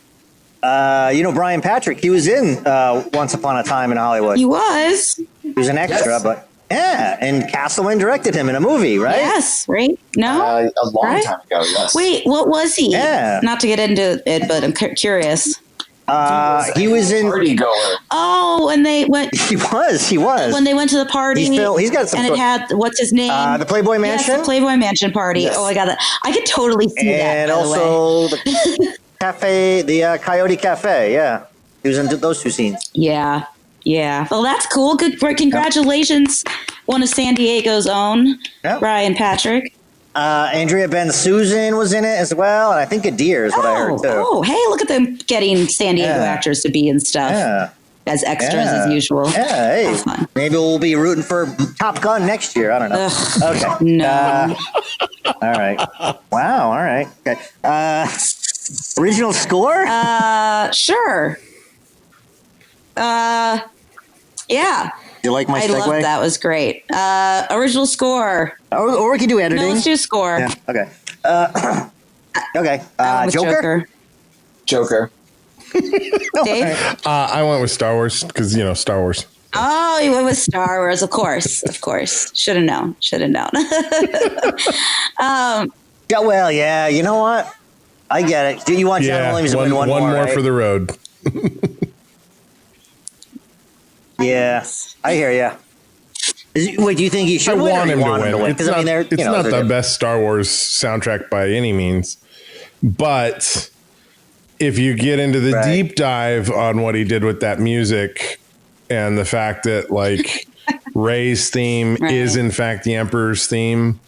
Speaker 5: Brian Patrick, he was in Once Upon a Time in Hollywood.
Speaker 4: He was
Speaker 5: an extra, yes. But and Castleman directed him in a movie, right?
Speaker 4: Yes, right? No,
Speaker 6: a long time ago. Yes.
Speaker 4: Wait, what was he?
Speaker 5: Yeah.
Speaker 4: Not to get into it, but I'm curious.
Speaker 5: He was in
Speaker 6: Party Goer.
Speaker 5: Oh,
Speaker 4: and they went.
Speaker 5: He was.
Speaker 4: When they went to the party,
Speaker 5: he's got some.
Speaker 4: And it had what's his name?
Speaker 5: The Playboy Mansion.
Speaker 4: Yes, the Playboy Mansion party. Yes. Oh, I got that. I could totally see that.
Speaker 5: And also the cafe, the Coyote Cafe. Yeah, he was in those two scenes.
Speaker 4: Yeah. Well, that's cool. Good. Congratulations, one of San Diego's own, Brian Patrick.
Speaker 5: Andrea Ben Susan was in it as well, and I think Adir is what I heard too.
Speaker 4: Oh, hey, look at them getting San Diego actors to be in stuff as extras as usual.
Speaker 5: Yeah, hey, fun. Maybe we'll be rooting for Top Gun next year. I don't know.
Speaker 4: Ugh, okay, no.
Speaker 5: All right. Wow. All right. Okay. Original score?
Speaker 4: Sure. Yeah.
Speaker 5: You like my segue?
Speaker 4: I love that. Was great. Original score.
Speaker 5: Or we can do editing.
Speaker 4: No, let's do score.
Speaker 5: Yeah. Okay. Okay.
Speaker 6: Joker.
Speaker 4: Dave?
Speaker 3: I went with Star Wars because, Star Wars.
Speaker 4: Oh, you went with Star Wars. Of course. Should have known.
Speaker 5: Yeah, well, yeah. You know what? I get it. Do you want John Williams to win one more?
Speaker 3: One more
Speaker 5: right?
Speaker 3: for the road.
Speaker 5: Yeah, I hear you. Wait, do you think he should win?
Speaker 3: I want him to win.
Speaker 5: Because
Speaker 3: it's not the best Star Wars soundtrack by any means, but if you get into the deep dive on what he did with that music and the fact that like Rey's theme is in fact the Emperor's theme,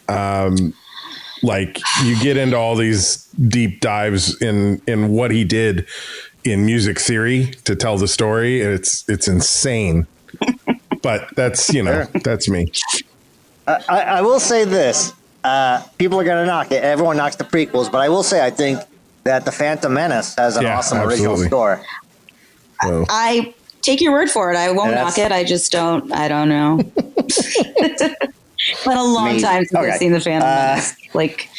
Speaker 3: like you get into all these deep dives in what he did in music theory to tell the story. It's insane. But that's, that's me.
Speaker 5: I will say this. People are going to knock it. Everyone knocks the prequels. But I will say I think that The Phantom Menace has an awesome original score.
Speaker 3: Well,
Speaker 4: I take your word for it. I won't knock it. I just don't. I don't know. It's been a long time since I've seen The Phantom Menace. Like,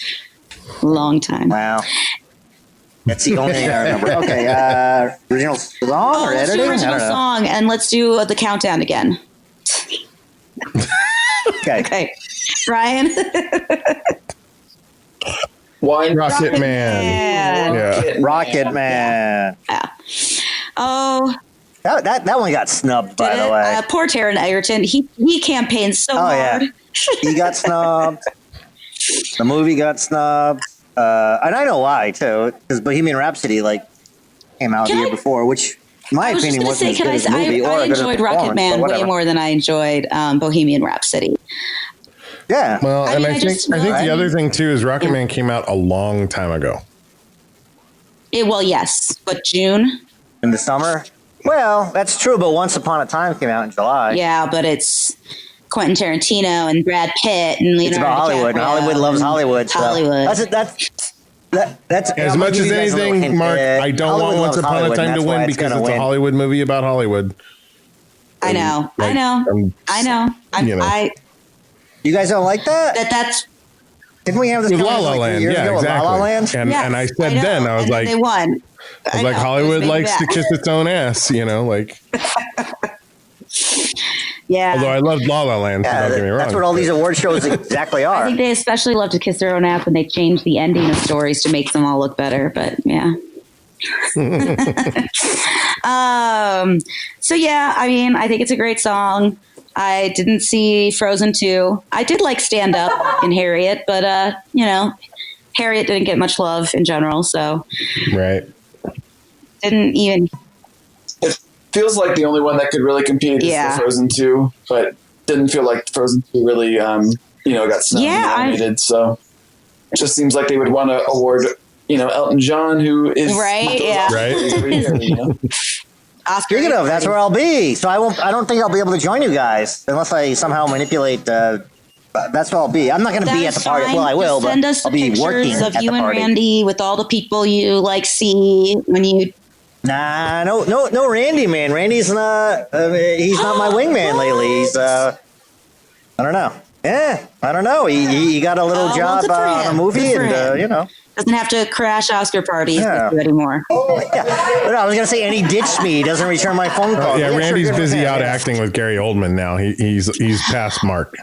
Speaker 4: long time.
Speaker 5: Wow. That's the only thing I remember. Okay, original song or editing?
Speaker 4: Original song, and let's do the countdown again. Okay. Ryan?
Speaker 3: Rocket Man.
Speaker 5: Yeah. Rocket Man.
Speaker 4: Yeah. Oh.
Speaker 5: That one got snubbed, by the way.
Speaker 4: Poor Taron Egerton. He campaigned so hard.
Speaker 5: Yeah. He got snubbed. The movie got snubbed. And I know why, too. Because Bohemian Rhapsody, came out the year before, which, in my opinion, wasn't as good as the movie.
Speaker 4: I enjoyed Rocket Man way more than I enjoyed Bohemian Rhapsody.
Speaker 5: Yeah.
Speaker 3: Well, I think the other thing, too, is Rocket Man came out a long time ago.
Speaker 4: Yes. But June?
Speaker 5: In the summer? Well, that's true, but Once Upon a Time came out in July.
Speaker 4: Yeah, but it's Quentin Tarantino and Brad Pitt and Leonardo
Speaker 5: It's about Hollywood, and Hollywood loves Hollywood. So
Speaker 4: Hollywood.
Speaker 5: That's
Speaker 3: as much as anything, Mark. I don't want Once Upon a Time to win because it's a Hollywood movie about Hollywood.
Speaker 4: I know.
Speaker 5: You guys don't like that?
Speaker 4: That's.
Speaker 5: Didn't we have this
Speaker 3: with La La Land? Yeah, exactly. La La Land? And I said then I was like,
Speaker 4: they won.
Speaker 3: I was like, Hollywood likes to kiss its own ass,
Speaker 4: Yeah.
Speaker 3: Although I loved La La Land, so don't get me wrong.
Speaker 5: That's what all these award shows exactly are.
Speaker 4: I think they especially love to kiss their own ass when they change the ending of stories to make them all look better. But yeah. So yeah, I think it's a great song. I didn't see Frozen 2. I did like Stand Up in Harriet, but Harriet didn't get much love in general, so
Speaker 3: right.
Speaker 4: Didn't even.
Speaker 6: It feels like the only one that could really compete is the Frozen 2, but didn't feel like Frozen 2 really, got nominated. So it just seems like they would want to award, Elton John, who is
Speaker 4: right.
Speaker 3: Right.
Speaker 5: Speaking of, that's where I'll be. So I don't think I'll be able to join you guys unless I somehow manipulate. That's where I'll be. I'm not going to be at the party. Well, I will, but I'll be working
Speaker 4: of
Speaker 5: at
Speaker 4: you
Speaker 5: the
Speaker 4: and
Speaker 5: party.
Speaker 4: Randy with all the people you see when you.
Speaker 5: Nah, no, Randy, man. Randy's not. He's not my wingman lately. He's. I don't know. Yeah, I don't know. He got a little job on a movie, and
Speaker 4: doesn't have to crash Oscar parties with you anymore.
Speaker 5: Yeah, but I was gonna say, and he ditched me. He doesn't return my phone calls.
Speaker 3: Yeah, Randy's busy out acting with Gary Oldman now. He's past Mark.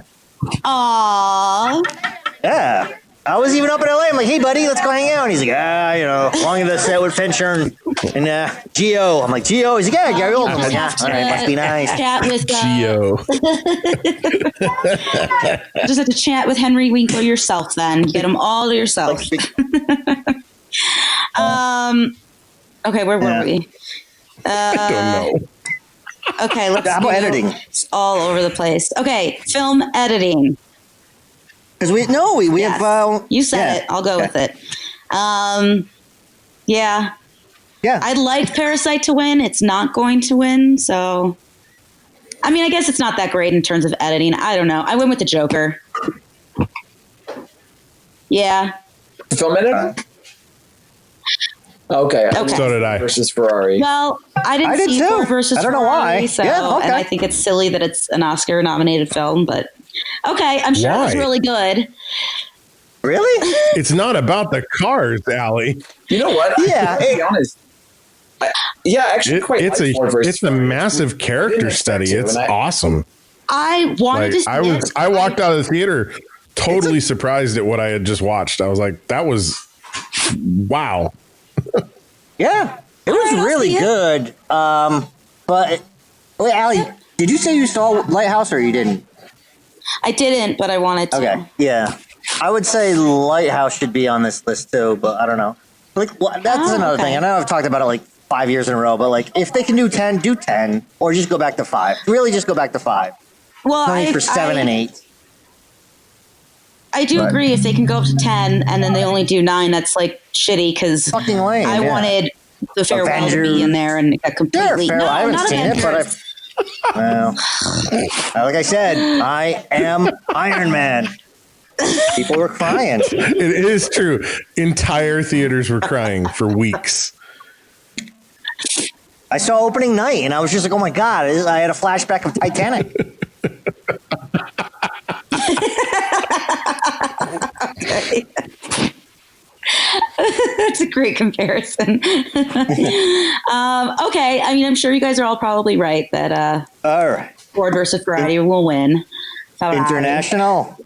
Speaker 4: Aww.
Speaker 5: Yeah. I was even up in LA. I'm like, hey, buddy, let's go hang out. And he's like, along the set with Fincher and Gio. I'm like, Gio? He's like, yeah, Gary Oldman. I'm like, all right, must be nice.
Speaker 4: Chat with
Speaker 3: Gio.
Speaker 4: Just have to chat with Henry Winkler yourself then. Get them all to yourself. Okay, where were we?
Speaker 3: I don't know.
Speaker 4: Okay, let's
Speaker 5: How about editing?
Speaker 4: It's all over the place. Okay, film editing.
Speaker 5: Because we have.
Speaker 4: You said it. I'll go with it. Yeah. I'd like Parasite to win. It's not going to win. So, I guess it's not that great in terms of editing. I don't know. I went with the Joker. Yeah.
Speaker 6: Film editing? Okay.
Speaker 3: So did I.
Speaker 6: Versus Ferrari.
Speaker 4: Well, I didn't see Ford versus Ferrari. I don't know why. So, and I think it's silly that it's an Oscar-nominated film, but okay, I'm sure it was really good.
Speaker 5: Really?
Speaker 3: It's not about the cars, Allie.
Speaker 6: You know what?
Speaker 5: Yeah.
Speaker 6: To be honest. Actually,
Speaker 3: it's a massive character study. It's awesome.
Speaker 4: I wanted to see it.
Speaker 3: I walked out of the theater totally surprised at what I had just watched. I was like, that was wow.
Speaker 5: Yeah, it was really good. But wait, Allie, did you say you saw Lighthouse or you didn't?
Speaker 4: I didn't, but I wanted to.
Speaker 5: Okay, yeah. I would say Lighthouse should be on this list too, but I don't know. Like, that's another thing. I know I've talked about it like 5 years in a row, but like, if they can do 10, do 10, or just go back to 5. Really, just go back to 5.
Speaker 4: Well,
Speaker 5: no need for 7 and 8.
Speaker 4: I do agree. If they can go up to 10 and then they only do 9, that's like shitty because
Speaker 5: fucking lame.
Speaker 4: I wanted the Farewell to be in there, and it got completely.
Speaker 5: Sure, I haven't seen it, but well, like I said, I am Iron Man. People were crying.
Speaker 3: It is true. Entire theaters were crying for weeks.
Speaker 5: I saw opening night, and I was just like, "Oh my god!" I had a flashback of Titanic.
Speaker 4: Okay. That's a great comparison. Okay, I mean, I'm sure you guys are all probably right that
Speaker 5: all right,
Speaker 4: Ford versus Ferrari will win.
Speaker 5: International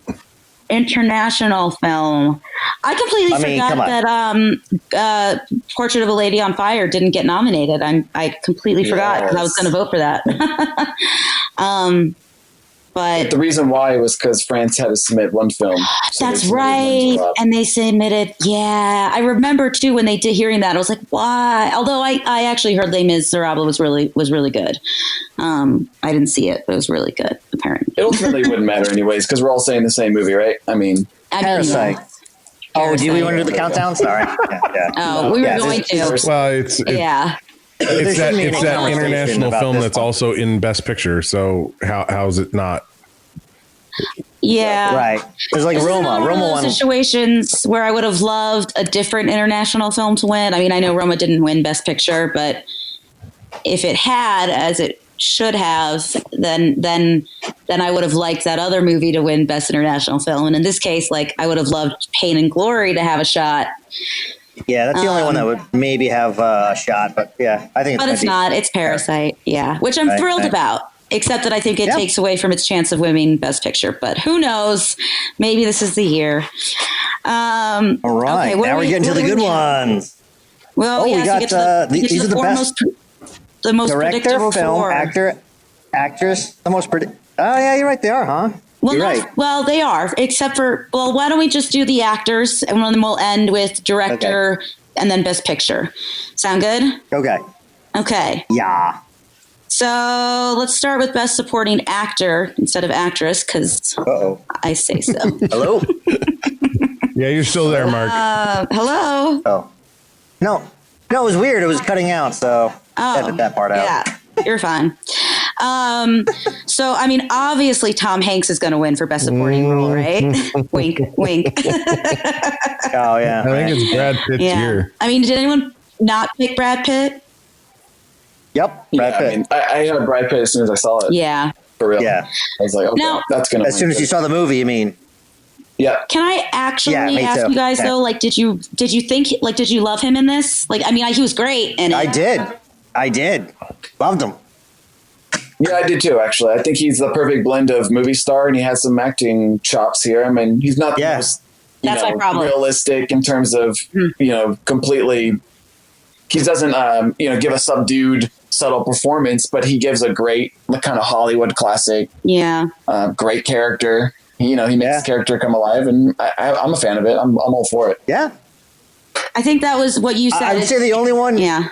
Speaker 4: film. I completely forgot that Portrait of a Lady on Fire didn't get nominated. I completely forgot because I was going to vote for that. But
Speaker 6: the reason why was because France had to submit one film.
Speaker 4: So that's right. And they submitted. Yeah. I remember too, when they did hearing that, I was like, why? Although I actually heard Les Miserables was really good. I didn't see it, but it was really good, apparently.
Speaker 6: It ultimately wouldn't matter anyways, because we're all saying the same movie, right? I mean,
Speaker 5: Parasite. Oh, do we want to do the countdown? Sorry.
Speaker 4: We were going to.
Speaker 3: Well, it's that international film that's also in Best Picture. So how is it not?
Speaker 4: Yeah,
Speaker 5: right. There's like Roma. Roma won.
Speaker 4: Situations where I would have loved a different international film to win. I mean, I know Roma didn't win Best Picture, but if it had, as it should have, then I would have liked that other movie to win Best International Film. And in this case, like, I would have loved Pain and Glory to have a shot.
Speaker 5: Yeah, that's the only one that would maybe have a shot, but yeah, I think.
Speaker 4: But it's not. It's Parasite, which I'm thrilled about. Except that I think it takes away from its chance of winning Best Picture. But who knows? Maybe this is the year.
Speaker 5: All right, now we're getting to the good ones.
Speaker 4: Well,
Speaker 5: we got these are the best.
Speaker 4: The most
Speaker 5: director,
Speaker 4: predictable
Speaker 5: film,
Speaker 4: four.
Speaker 5: Actor, actress. The most Oh yeah, you're right. They are, huh?
Speaker 4: Well,
Speaker 5: you're right.
Speaker 4: Well, they are. Except for why don't we just do the actors, and then we'll end with director and then Best Picture. Sound good? Okay. Yeah. So let's start with Best Supporting Actor instead of Actress, because I say so.
Speaker 5: Hello?
Speaker 3: Yeah, you're still there, Mark.
Speaker 4: Hello?
Speaker 5: Oh. No, it was weird. It was cutting out, so edit that part out.
Speaker 4: Yeah, you're fine. So, I mean, obviously Tom Hanks is going to win for Best Supporting Role, right? Wink, wink.
Speaker 5: Oh, yeah.
Speaker 3: I think it's Brad Pitt's year.
Speaker 4: I mean, did anyone not pick Brad Pitt?
Speaker 5: Yep, Brad Pitt.
Speaker 6: I mean, I had Brad Pitt as soon as I saw it.
Speaker 4: Yeah.
Speaker 6: For real.
Speaker 5: Yeah.
Speaker 6: I was like, okay, that's going to
Speaker 5: As soon as you saw the movie, you mean?
Speaker 6: Yeah.
Speaker 4: Can I actually ask you guys though? Like, did you think did you love him in this? Like, I mean, he was great in it.
Speaker 5: I did. Loved him.
Speaker 6: Yeah, I did too. Actually, I think he's the perfect blend of movie star, and he has some acting chops here. I mean, he's not the most
Speaker 4: my problem.
Speaker 6: Realistic in terms of completely. He doesn't give a subdued, subtle performance, but he gives a great kind of Hollywood classic.
Speaker 4: Yeah.
Speaker 6: Great character. He makes his character come alive, and I'm a fan of it. I'm all for it.
Speaker 5: Yeah.
Speaker 4: I think that was what you said.
Speaker 5: I would say the only one.
Speaker 4: Yeah.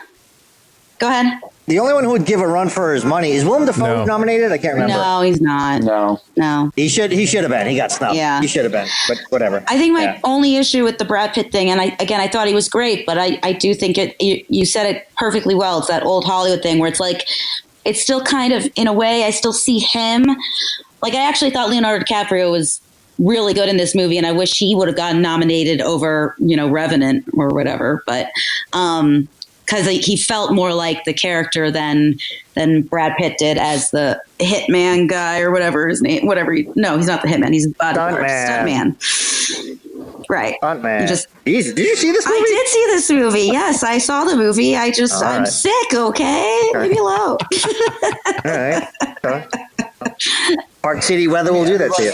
Speaker 4: Go ahead.
Speaker 5: The only one who would give a run for his money is Willem Dafoe nominated. I can't remember.
Speaker 4: No, he's not.
Speaker 6: No.
Speaker 5: He should have been. He got snubbed.
Speaker 4: Yeah.
Speaker 5: He should have been. But whatever.
Speaker 4: I think my only issue with the Brad Pitt thing, and I thought he was great, but I do think you said it perfectly well. It's that old Hollywood thing where it's like, it's still kind of, in a way, I still see him. Like, I actually thought Leonardo DiCaprio was really good in this movie, and I wish he would have gotten nominated over, Revenant or whatever. But because he felt more like the character than Brad Pitt did as the hitman guy or whatever his name. No, he's not the hitman. He's a bodyguard. Stuntman. Right.
Speaker 5: Stuntman.
Speaker 4: Did
Speaker 5: you see this movie?
Speaker 4: I did see this movie. Yes, I saw the movie. I'm sick. Okay, leave me alone.
Speaker 5: All right. Park City weather will do that to you.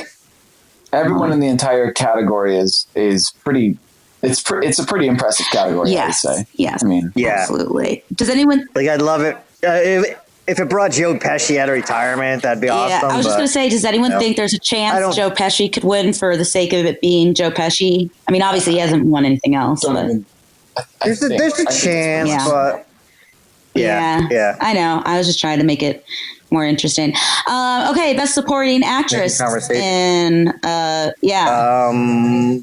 Speaker 6: Everyone in the entire category is pretty. It's a pretty impressive category.
Speaker 4: Yes.
Speaker 6: I would say.
Speaker 4: Yes.
Speaker 5: Yeah.
Speaker 4: Absolutely. Does anyone
Speaker 5: I'd love it if it brought Joe Pesci out of retirement? That'd be awesome.
Speaker 4: I was just going to say, does anyone think there's a chance Joe Pesci could win for the sake of it being Joe Pesci? I mean, obviously he hasn't won anything else. But
Speaker 5: there's a chance, but yeah.
Speaker 4: I know. I was just trying to make it more interesting. Okay, best supporting actress in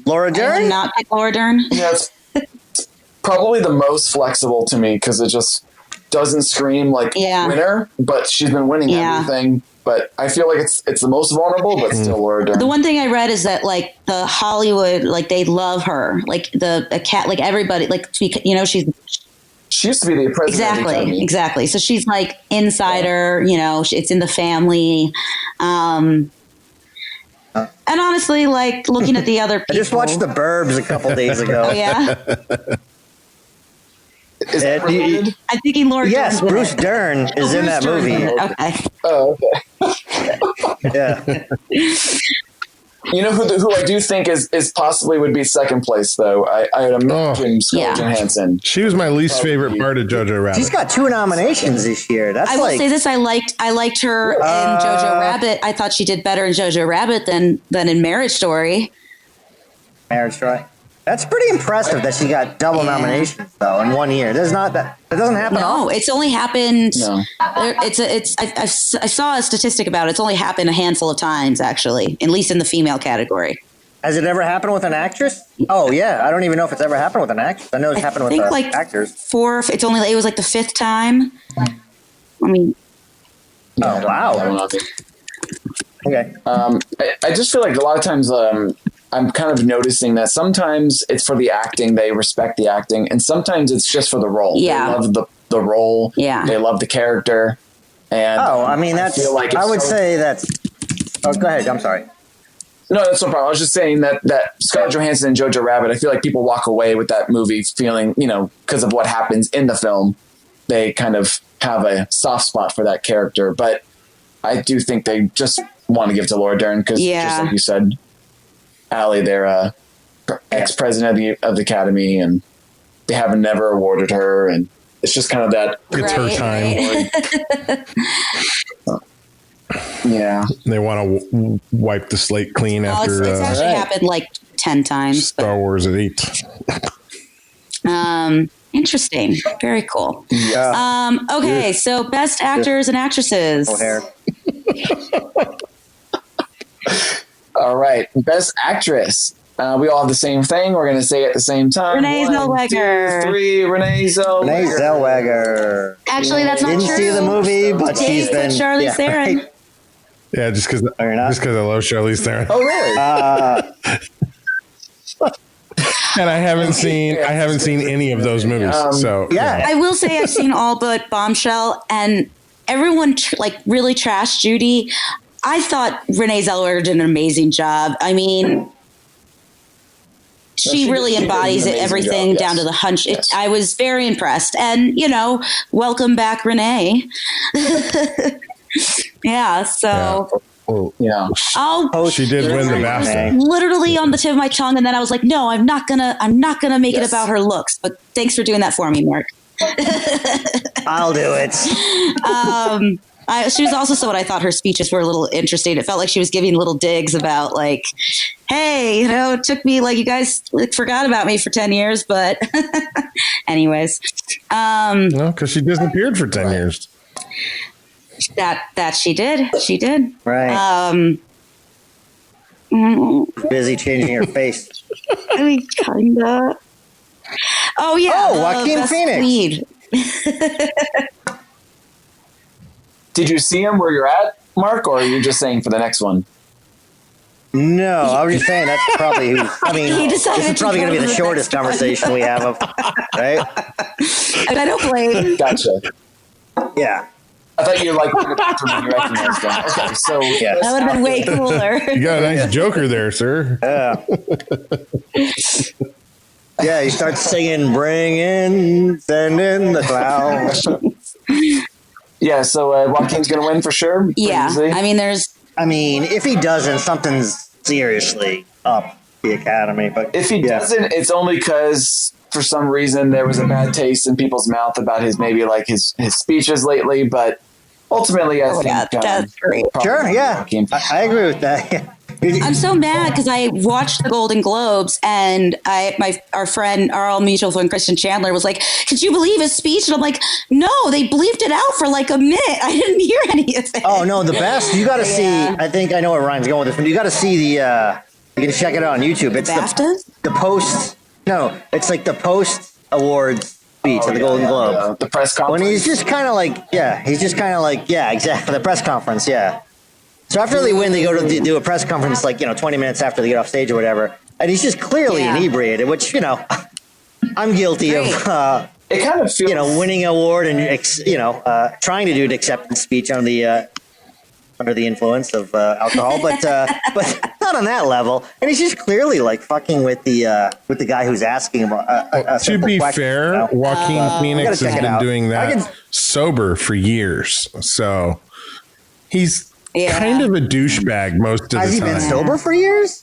Speaker 5: Laura Dern.
Speaker 4: Not pick Laura Dern.
Speaker 6: Yeah, it's probably the most flexible to me because it just doesn't scream like winner, but she's been winning everything. But I feel like it's the most vulnerable, but still Laura Dern.
Speaker 4: The one thing I read is that like the Hollywood, like they love her, like the cat, like everybody, like
Speaker 6: she used to be the president.
Speaker 4: Exactly. So she's like insider, it's in the family. And honestly, like looking at the other people.
Speaker 5: I just watched The Burbs a couple days ago.
Speaker 4: Oh, yeah? I'm thinking Laura Dern.
Speaker 5: Yes, Bruce Dern is in that movie.
Speaker 4: Okay.
Speaker 6: Oh, okay.
Speaker 5: Yeah.
Speaker 6: You know who I do think is possibly would be second place though. I would imagine Scarlett Johansson.
Speaker 3: She was my least favorite part of Jojo Rabbit.
Speaker 5: She's got 2 nominations this year.
Speaker 4: I will say this: I liked her in Jojo Rabbit. I thought she did better in Jojo Rabbit than in Marriage Story.
Speaker 5: Marriage Story. That's pretty impressive that she got double nominations though in 1 year. That doesn't happen.
Speaker 4: No, it's only happened. No. I saw a statistic about it. It's only happened a handful of times, actually, at least in the female category.
Speaker 5: Has it ever happened with an actress? Oh yeah, I don't even know if it's ever happened with an actress. I know it's happened with actors.
Speaker 4: It was like the 5th time. I mean,
Speaker 5: oh wow. Okay.
Speaker 6: I just feel like a lot of times. I'm kind of noticing that sometimes it's for the acting, they respect the acting, and sometimes it's just for the role.
Speaker 4: Yeah.
Speaker 6: They love the role.
Speaker 4: Yeah.
Speaker 6: They love the character. And
Speaker 5: I mean, I would say that's. Oh, go ahead. I'm sorry.
Speaker 6: No, that's no problem. I was just saying that Scarlett Johansson and Jojo Rabbit, I feel like people walk away with that movie feeling, because of what happens in the film, they kind of have a soft spot for that character. But I do think they just want to give it to Laura Dern because, just like you said, Allie, they're ex-president of the Academy, and they haven't never awarded her, and it's just kind of that.
Speaker 3: It's her time.
Speaker 6: Yeah,
Speaker 3: they want to wipe the slate clean after.
Speaker 4: It's actually happened like 10 times.
Speaker 3: Star Wars at 8.
Speaker 4: Interesting. Very cool.
Speaker 5: Yeah.
Speaker 4: Okay, so best actors and actresses.
Speaker 5: O'Hare.
Speaker 6: All right, best actress. We all have the same thing. We're going to say it at the same time.
Speaker 4: Renee Zellweger.
Speaker 6: 1, 2, 3. Renee
Speaker 5: Zellweger.
Speaker 4: Actually, that's not
Speaker 5: Didn't
Speaker 4: true.
Speaker 5: see the movie, but she's been.
Speaker 4: Charlize Theron.
Speaker 5: Right.
Speaker 3: Yeah, just because I love Charlize Theron.
Speaker 6: Oh, really?
Speaker 3: And I haven't seen any of those movies. So
Speaker 5: yeah,
Speaker 4: I will say I've seen all but Bombshell, and everyone really trashed Judy. I thought Renee Zellweger did an amazing job. I mean, she really embodies everything down to the hunch. Yes. I was very impressed, and welcome back, Renee. Yeah. So.
Speaker 6: Yeah.
Speaker 3: She did win the BAFTA.
Speaker 4: Literally on the tip of my tongue, and then I was like, "No, I'm not gonna make it about her looks." But thanks for doing that for me, Mark.
Speaker 5: I'll do it.
Speaker 4: She was also so what I thought her speeches were a little interesting. It felt like she was giving little digs about hey, it took me you guys forgot about me for 10 years, but anyways.
Speaker 3: No, because she disappeared for 10 years.
Speaker 4: That she did. She did.
Speaker 5: Right. Busy changing her face.
Speaker 4: I mean, kinda. Oh yeah.
Speaker 5: Oh, Joaquin Phoenix.
Speaker 4: Lead.
Speaker 6: Did you see him where you're at, Mark, or are you just saying for the next one?
Speaker 5: No, I was just saying that's probably who. I mean, this is probably going to be the shortest conversation we have, right?
Speaker 7: And I don't blame.
Speaker 6: Gotcha.
Speaker 5: Yeah.
Speaker 6: I thought you were like in the bathroom when you recognized them. Okay, so
Speaker 5: yeah.
Speaker 7: That would have been way cooler.
Speaker 3: You got a nice joker there, sir.
Speaker 5: Yeah. Yeah, you start singing, bring in, send in the clouds.
Speaker 6: Yeah, so Joaquin's going to win for sure.
Speaker 7: Yeah, I mean,
Speaker 5: if he doesn't, something's seriously up the Academy. But
Speaker 6: if he doesn't, it's only because for some reason there was a bad taste in people's mouth about his speeches lately. But ultimately, I think
Speaker 7: that's great.
Speaker 5: Sure, yeah, I agree with that. Yeah.
Speaker 7: I'm so mad because I watched the Golden Globes and our mutual friend Kristen Chandler was like, "Could you believe his speech?" And I'm like, "No, they bleeped it out for like a minute. I didn't hear any of it."
Speaker 5: Oh no, the best you got to see. I think I know where Ryan's going with this, but you got to see the. You can check it out on YouTube. It's the post. No, it's like the post awards speech at the Golden Globes.
Speaker 6: The press conference.
Speaker 5: When he's just kind of like, exactly the press conference, yeah. So after they win, they go to do a press conference, 20 minutes after they get off stage or whatever, and he's just clearly inebriated, which I'm guilty of.
Speaker 6: It kind of feels,
Speaker 5: winning an award and trying to do an acceptance speech under the influence of alcohol, but not on that level. And he's just clearly fucking with the guy who's asking him.
Speaker 3: To be fair, Joaquin Phoenix has been doing that sober for years, so he's. Yeah. Kind of a douchebag most of the time.
Speaker 5: Has he been sober for years?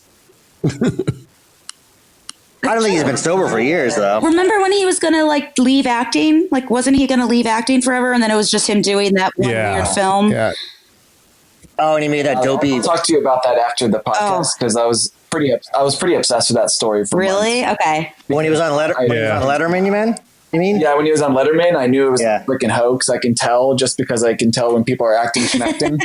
Speaker 5: I don't think he's been sober for years, though.
Speaker 7: Remember when he was going to leave acting? Wasn't he going to leave acting forever? And then it was just him doing that one weird film.
Speaker 3: Yeah.
Speaker 5: Oh, and he made that dopey.
Speaker 6: I'll talk to you about that after the podcast because I was pretty obsessed with that story. For
Speaker 7: really?
Speaker 6: months.
Speaker 7: Okay.
Speaker 5: When he was on Letterman, you mean?
Speaker 6: Yeah, when he was on Letterman, I knew it was a freaking hoax. I can tell just because I can tell when people are acting schmecting.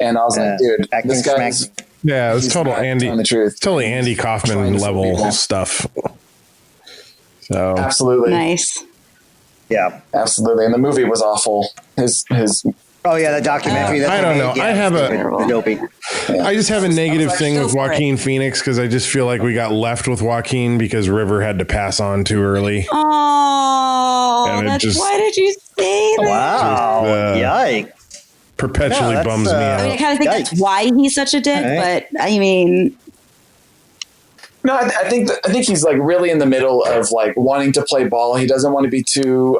Speaker 6: And I was like, dude, this guy's...
Speaker 3: Yeah, it was total Andy.
Speaker 6: The truth.
Speaker 3: Totally Andy Kaufman level stuff. So
Speaker 6: absolutely
Speaker 7: nice.
Speaker 5: Yeah,
Speaker 6: absolutely. And the movie was awful. His
Speaker 5: Oh yeah, the documentary.
Speaker 3: I don't know. I have
Speaker 5: dopey.
Speaker 3: I just have a negative thing with Joaquin Phoenix because I just feel like we got left with Joaquin because River had to pass on too early.
Speaker 7: Oh, why did you say that?
Speaker 5: Wow, yikes!
Speaker 3: Perpetually bums me out.
Speaker 7: I kind of think that's why he's such a dick, but I mean.
Speaker 6: No, I think he's really in the middle of wanting to play ball. He doesn't want to be too,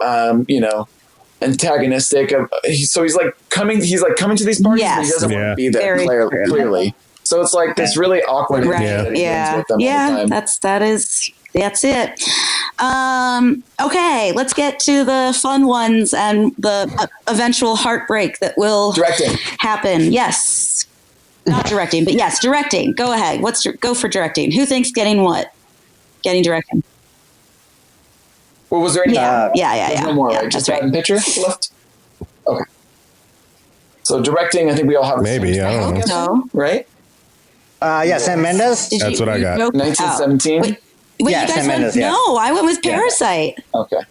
Speaker 6: antagonistic. So he's coming to these parties, but he doesn't want to be there clearly. So it's this really awkward.
Speaker 7: Right. Yeah. That's it. Okay, let's get to the fun ones and the eventual heartbreak that will happen. Yes. Not directing, but yes, directing. Go ahead. Go for directing. Who thinks getting what? Getting directing.
Speaker 6: Well, was there any?
Speaker 7: Yeah.
Speaker 6: No more, just right. Picture left. Okay. So directing, I think we all have.
Speaker 3: Maybe I don't know.
Speaker 6: Right?
Speaker 5: Sam Mendes.
Speaker 3: That's what I got.
Speaker 6: 1917.
Speaker 7: Wait, you guys
Speaker 5: Sam Mendes.
Speaker 7: No, I went with Parasite.
Speaker 6: Okay.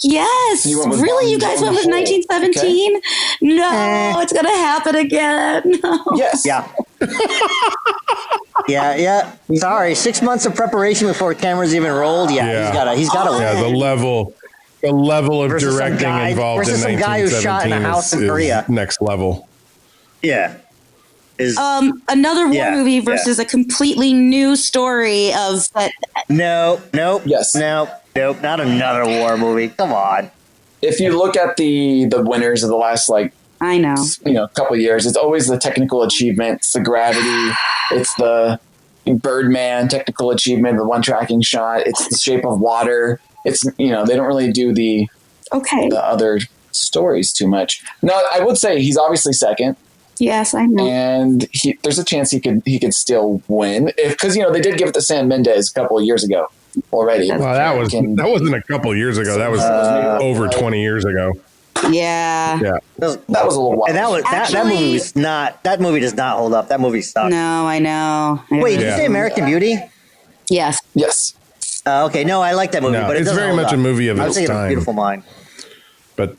Speaker 7: Yes, really? You guys went with 1917? Okay. No, it's gonna happen again. No.
Speaker 6: Yes.
Speaker 5: Yeah. Yeah. Sorry, 6 months of preparation before cameras even rolled. Yeah. He's got to win.
Speaker 3: Yeah, the level of
Speaker 5: versus
Speaker 3: directing involved in 1917
Speaker 5: some guy who shot in a house in Korea.
Speaker 3: Next level.
Speaker 5: Yeah.
Speaker 7: Another war movie versus a completely new story of that.
Speaker 5: Nope.
Speaker 6: Yes.
Speaker 5: Nope, not another war movie. Come on.
Speaker 6: If you look at the winners of the last
Speaker 7: I know.
Speaker 6: Couple of years, it's always the technical achievement, it's the gravity, it's the Birdman technical achievement, the one tracking shot, it's the Shape of Water. It's they don't really do the other stories too much. No, I would say he's obviously second.
Speaker 7: Yes, I know.
Speaker 6: And there's a chance he could still win because they did give it to Sam Mendes a couple of years ago already.
Speaker 3: Well, that wasn't a couple of years ago. That was over 20 years ago.
Speaker 7: Yeah.
Speaker 6: That was a little while.
Speaker 5: And that movie does not hold up. That movie sucks.
Speaker 7: No, I know.
Speaker 5: Wait, did you say American Beauty?
Speaker 7: Yes.
Speaker 5: Okay, no, I like that movie, but
Speaker 3: it's very much a movie of its time.
Speaker 5: Beautiful Mind.
Speaker 3: But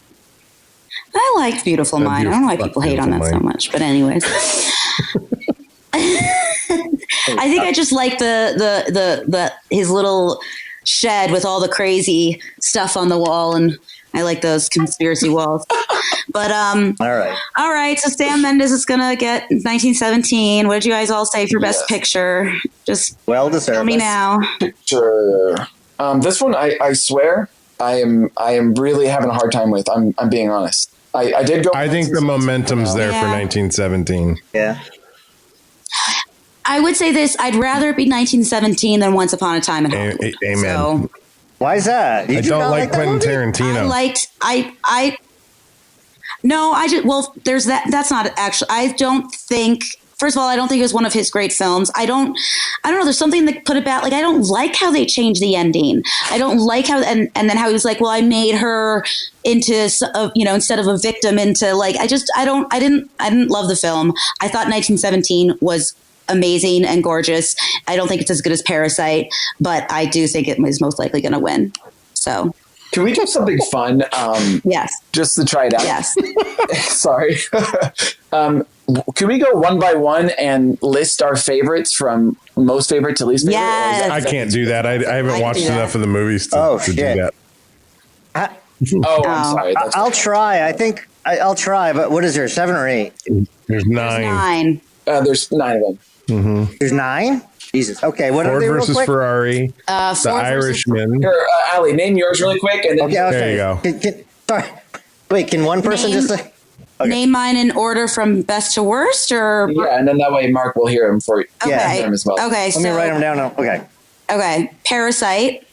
Speaker 7: I liked Beautiful Mind. I don't know why people hate on that so much, but anyways. I think I just like the his little shed with all the crazy stuff on the wall, and I like those conspiracy walls. But all right. So Sam Mendes is gonna get 1917. What did you guys all say for Best Picture? Just
Speaker 5: well deserved.
Speaker 7: Tell me now.
Speaker 6: Sure. This one, I swear, I am really having a hard time with. I'm being honest. I did go.
Speaker 3: I think the momentum's there for 1917.
Speaker 5: Yeah.
Speaker 7: I would say this. I'd rather it be 1917 than Once Upon a Time in Hollywood.
Speaker 3: Amen.
Speaker 7: So,
Speaker 5: why is that?
Speaker 3: I don't like Quentin Tarantino.
Speaker 7: There's that. That's not actually, I don't think, first of all, I don't think it was one of his great films. I don't know. There's something that put it back. Like, I don't like how they changed the ending. I don't like how, and then how he was like, well, I made her into, instead of a victim into like, I didn't love the film. I thought 1917 was amazing and gorgeous. I don't think it's as good as Parasite, but I do think it is most likely going to win. So.
Speaker 6: Can we do something fun?
Speaker 7: Yes.
Speaker 6: Just to try it out.
Speaker 7: Yes.
Speaker 6: Sorry. Can we go one by one and list our favorites from most favorite to least favorite?
Speaker 7: Yes.
Speaker 3: I can't do that. I haven't watched enough of the movies to do that.
Speaker 6: I'm sorry.
Speaker 5: I'll try. I think I'll try, but what is there, 7 or 8?
Speaker 3: There's 9.
Speaker 6: There's 9 of them.
Speaker 3: Mm-hmm.
Speaker 5: There's 9? Jesus. Okay, what
Speaker 3: Ford
Speaker 5: are they
Speaker 3: versus
Speaker 5: real quick?
Speaker 3: Ferrari, The Irishman.
Speaker 6: Here, Ali, name yours really quick. And then
Speaker 3: There you go.
Speaker 5: Sorry. Wait, can one person just say? Okay.
Speaker 7: Name mine in order from best to worst, or
Speaker 6: yeah, and then that way Mark will hear them for you.
Speaker 7: Okay.
Speaker 6: Hear them as well.
Speaker 7: Okay.
Speaker 5: Let me write them down now. Okay.
Speaker 7: Okay. Parasite.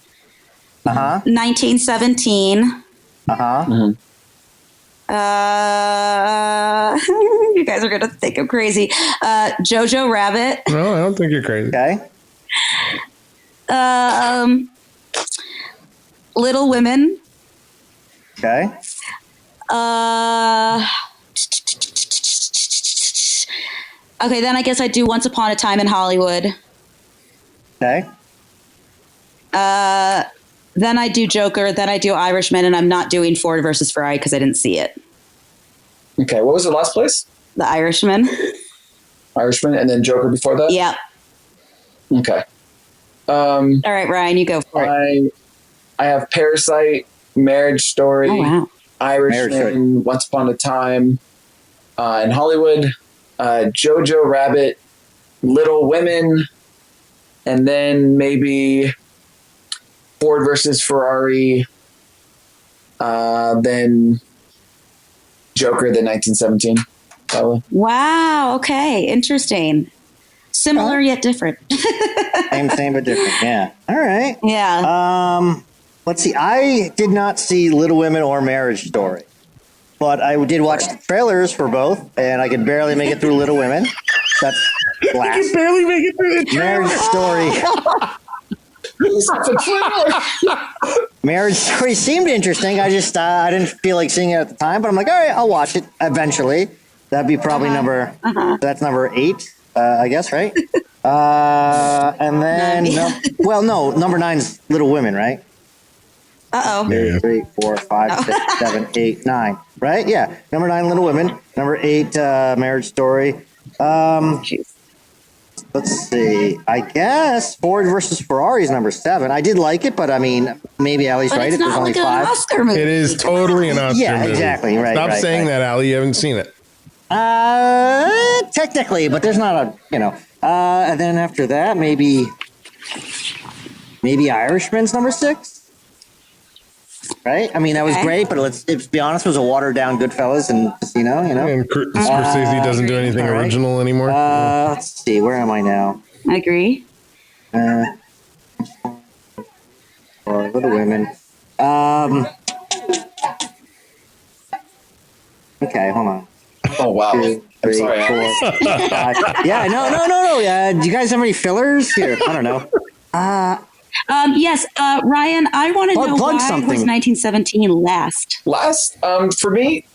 Speaker 7: 1917.
Speaker 6: Mm-hmm.
Speaker 7: You guys are gonna think I'm crazy. Jojo Rabbit.
Speaker 3: No, I don't think you're crazy.
Speaker 5: Okay.
Speaker 7: Little Women.
Speaker 5: Okay.
Speaker 7: Okay, then I guess I do Once Upon a Time in Hollywood.
Speaker 5: Okay.
Speaker 7: Then I do Joker. Then I do Irishman, and I'm not doing Ford versus Ferrari because I didn't see it.
Speaker 6: Okay, what was the last place?
Speaker 7: The Irishman.
Speaker 6: Irishman, and then Joker before that?
Speaker 7: Yep.
Speaker 6: Okay.
Speaker 7: All right, Ryan, you go for it.
Speaker 6: I have Parasite, Marriage Story,
Speaker 7: Oh, wow.
Speaker 6: Irishman, Once Upon a Time in Hollywood, Jojo Rabbit, Little Women, and then maybe Ford versus Ferrari, then Joker, then 1917. Probably.
Speaker 7: Wow. Okay. Interesting. Similar yet different.
Speaker 5: Same but different. Yeah. All right.
Speaker 7: Yeah.
Speaker 5: Let's see. I did not see Little Women or Marriage Story, but I did watch the trailers for both, and I could barely make it through Little Women. That's last.
Speaker 3: I can barely make it through the trailer.
Speaker 5: Marriage Story seemed interesting. I just I didn't feel like seeing it at the time, but I'm like, all right, I'll watch it eventually. That'd be probably that's number 8, I guess, right? And then number 9's Little Women, right?
Speaker 7: Uh-oh.
Speaker 5: 2, 3, 4, 5, 6, 7, 8, 9. Right? Yeah. Number 9, Little Women. Number 8, Marriage Story. Let's see. I guess Ford versus Ferrari is number 7. I did like it, but I mean, maybe Allie's right.
Speaker 7: It's
Speaker 5: There's
Speaker 7: not
Speaker 5: only
Speaker 7: like
Speaker 5: 5.
Speaker 7: an Oscar movie.
Speaker 3: It is totally an Oscar movie.
Speaker 5: Yeah, exactly. Right.
Speaker 3: Stop saying that, Ali. You haven't seen it.
Speaker 5: Technically, but there's not a, and then after that, maybe Irishman's number 6. Right? I mean, that was great, but let's be honest, it was a watered down Goodfellas and Casino,
Speaker 3: And Scorsese doesn't do anything original anymore.
Speaker 5: Let's see, where am I now?
Speaker 7: I agree.
Speaker 5: Or Little Women. Okay, hold on.
Speaker 6: Oh, wow.
Speaker 5: 2, 3, 4, 5. Yeah, no. Do you guys have any fillers here? I don't know.
Speaker 7: Yes, Ryan, I want to know why was 1917 last?
Speaker 6: Last, for me,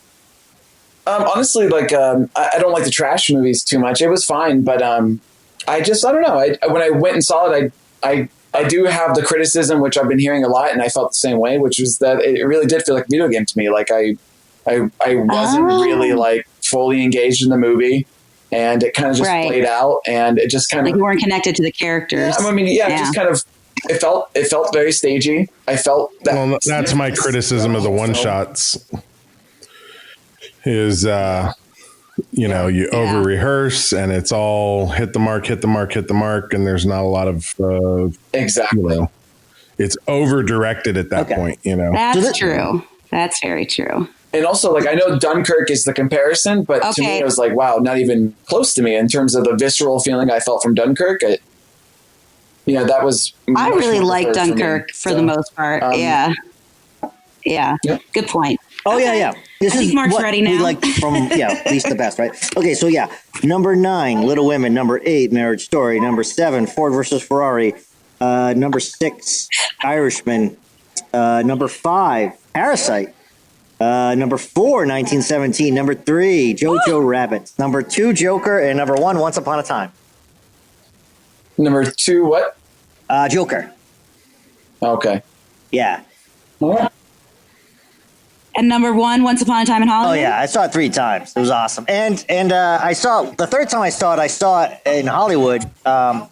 Speaker 6: honestly, I don't like the trash movies too much. It was fine, but I don't know. When I went and saw it, I do have the criticism, which I've been hearing a lot, and I felt the same way, which was that it really did feel like a video game to me. Like I wasn't really fully engaged in the movie. and it kind of just played out, and it just kind of
Speaker 7: like you weren't connected to the characters.
Speaker 6: Yeah, I mean, it just kind of it felt very stagey. I felt that.
Speaker 3: Well, that's my criticism of the one shots. Is you over rehearse and it's all hit the mark, and there's not a lot of
Speaker 6: exactly.
Speaker 3: It's over directed at that point.
Speaker 7: That's true. That's very true.
Speaker 6: And also, like, I know Dunkirk is the comparison, but to me, it was like, wow, not even close to me in terms of the visceral feeling I felt from Dunkirk. That was.
Speaker 7: I really liked Dunkirk for the most part. Yeah. Good point.
Speaker 8: Oh, yeah. This is
Speaker 7: Mark's ready now.
Speaker 8: We like from, least the best, right? Okay, so number 9, Little Women. Number 8, Marriage Story. Number 7, Ford versus Ferrari. Number 6, Irishman. Number 5, Parasite. Number 4, 1917. Number 3, Jojo Rabbit. Number 2, Joker. And number 1, Once Upon a Time.
Speaker 6: Number 2, what?
Speaker 8: Joker.
Speaker 6: Okay.
Speaker 8: Yeah.
Speaker 7: And number 1, Once Upon a Time in Hollywood?
Speaker 8: Oh, yeah. I saw it 3 times. It was awesome. And I saw the third time I saw it in Hollywood at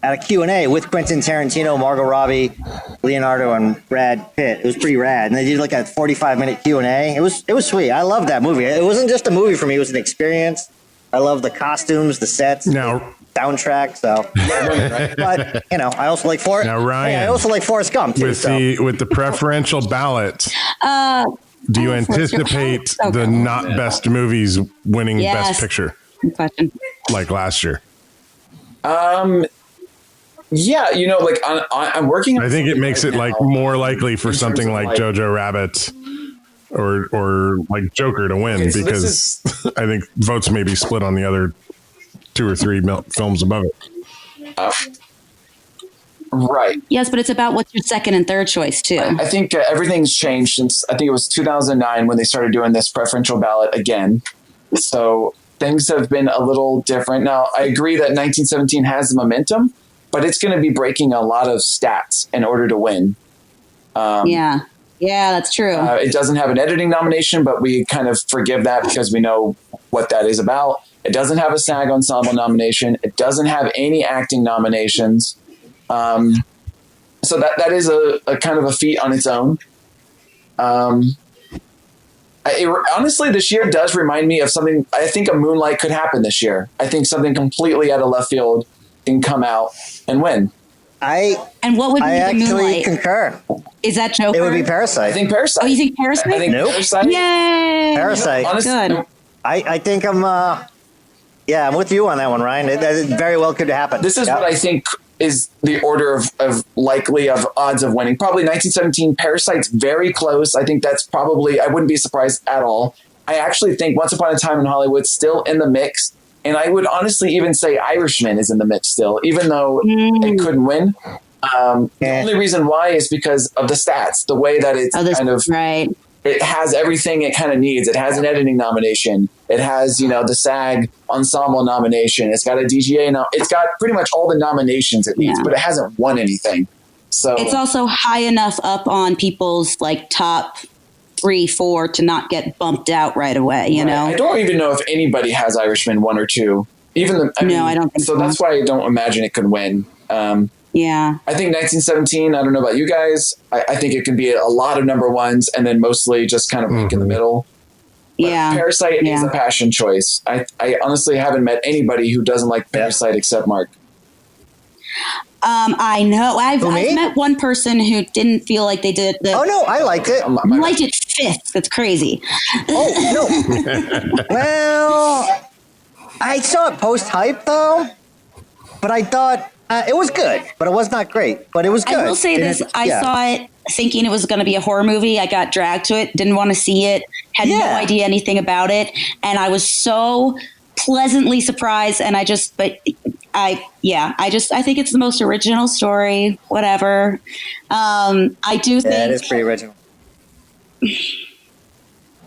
Speaker 8: a Q&A with Quentin Tarantino, Margot Robbie, Leonardo, and Brad Pitt. It was pretty rad. And they did like a 45-minute Q&A. It was sweet. I loved that movie. It wasn't just a movie for me. It was an experience. I love the costumes, the sets, the soundtrack. So, but I also like Forrest.
Speaker 3: Now, Ryan,
Speaker 8: I also like Forrest Gump too.
Speaker 3: With the preferential ballot. Do you anticipate the not best movies winning Best Picture?
Speaker 7: Good question.
Speaker 3: Like last year.
Speaker 6: Yeah, like I'm working.
Speaker 3: I think it makes it like more likely for something like Jojo Rabbit or like Joker to win because I think votes may be split on the other 2 or 3 films above it.
Speaker 6: Right.
Speaker 7: Yes, but it's about what's your second and third choice too.
Speaker 6: I think everything's changed since I think it was 2009 when they started doing this preferential ballot again. So things have been a little different. Now, I agree that 1917 has the momentum, but it's going to be breaking a lot of stats in order to win.
Speaker 7: Yeah, that's true.
Speaker 6: It doesn't have an editing nomination, but we kind of forgive that because we know what that is about. It doesn't have a SAG Ensemble nomination. It doesn't have any acting nominations. So that is a kind of a feat on its own. Honestly, this year does remind me of something. I think a Moonlight could happen this year. I think something completely out of left field can come out and win.
Speaker 7: And what would be the Moonlight?
Speaker 8: I actually concur.
Speaker 7: Is that Joker?
Speaker 8: It would be Parasite.
Speaker 6: I think Parasite.
Speaker 7: Oh, you think Parasite?
Speaker 6: I think Parasite.
Speaker 7: Yay!
Speaker 8: Parasite.
Speaker 6: Honestly,
Speaker 7: good.
Speaker 8: I think I'm with you on that one, Ryan. It very well could happen.
Speaker 6: This is what I think is the order of likely of odds of winning. Probably 1917. Parasite's very close. I think that's probably, I wouldn't be surprised at all. I actually think Once Upon a Time in Hollywood still in the mix. And I would honestly even say Irishman is in the mix still, even though it couldn't win. The only reason why is because of the stats, the way that it's it has everything it kind of needs. It has an editing nomination. It has, the SAG Ensemble nomination. It's got a DGA. It's got pretty much all the nominations it needs, but it hasn't won anything. So
Speaker 7: it's also high enough up on people's like top 3, 4 to not get bumped out right away. You know,
Speaker 6: I don't even know if anybody has Irishman 1 or 2. I don't think so. That's why I don't imagine it could win.
Speaker 7: Yeah.
Speaker 6: I think 1917, I don't know about you guys. I think it could be a lot of number ones and then mostly just kind of like in the middle. But Parasite is a passion choice. I honestly haven't met anybody who doesn't like Parasite except Mark.
Speaker 7: I know. I've met one person who didn't feel like they did.
Speaker 8: Oh, no, I liked it.
Speaker 7: I liked it 5th. That's crazy.
Speaker 8: Oh, no. Well, I saw it post-hype, though. But I thought it was good, but it was not great. But it was good.
Speaker 7: I will say this. I saw it thinking it was going to be a horror movie. I got dragged to it. Didn't want to see it. Had no idea anything about it. And I was so pleasantly surprised. And I think it's the most original story, whatever. I do think
Speaker 8: it is pretty original.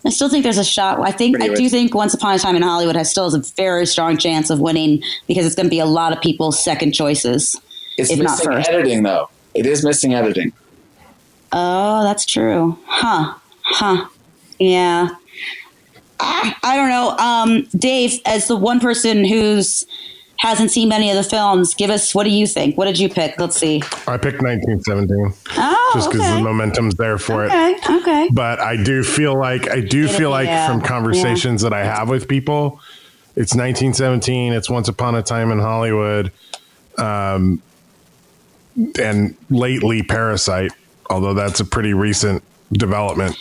Speaker 7: I still think there's a shot. I do think Once Upon a Time in Hollywood still has a very strong chance of winning because it's going to be a lot of people's second choices.
Speaker 6: It's missing editing, though. It is missing editing.
Speaker 7: Oh, that's true. Huh. Yeah. I don't know. Dave, as the one person who's hasn't seen many of the films, give us, what do you think? What did you pick? Let's see.
Speaker 3: I picked 1917.
Speaker 7: Oh,
Speaker 3: just because the momentum's there for it.
Speaker 7: Okay.
Speaker 3: But I do feel like from conversations that I have with people, it's 1917. It's Once Upon a Time in Hollywood, and lately Parasite. Although that's a pretty recent development.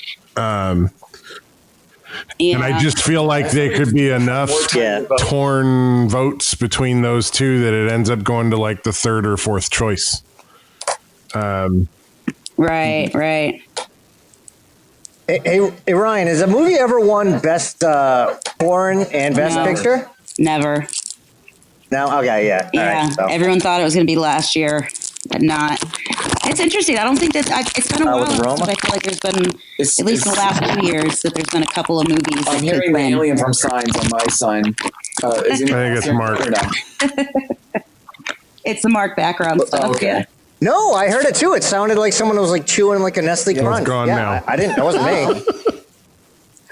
Speaker 3: And I just feel like there could be enough torn votes between those two that it ends up going to like the third or fourth choice.
Speaker 7: Right.
Speaker 8: Hey, Ryan, has a movie ever won Best Foreign and Best Picture?
Speaker 7: Never.
Speaker 8: No? Okay, yeah.
Speaker 7: Yeah,
Speaker 8: right, so.
Speaker 7: Everyone thought it was going to be last year, but not. It's interesting. I don't think that it's been a while, but I feel like there's been, at least in the last 2 years, that there's been a couple of movies.
Speaker 6: I'm hearing the alien from Signs on my sign.
Speaker 3: I think it's Mark.
Speaker 7: It's the Mark background stuff.
Speaker 6: Okay.
Speaker 7: Yeah.
Speaker 8: No, I heard it too. It sounded like someone was like chewing like a Nestle Crunch.
Speaker 3: It's gone now.
Speaker 8: I didn't. That wasn't me.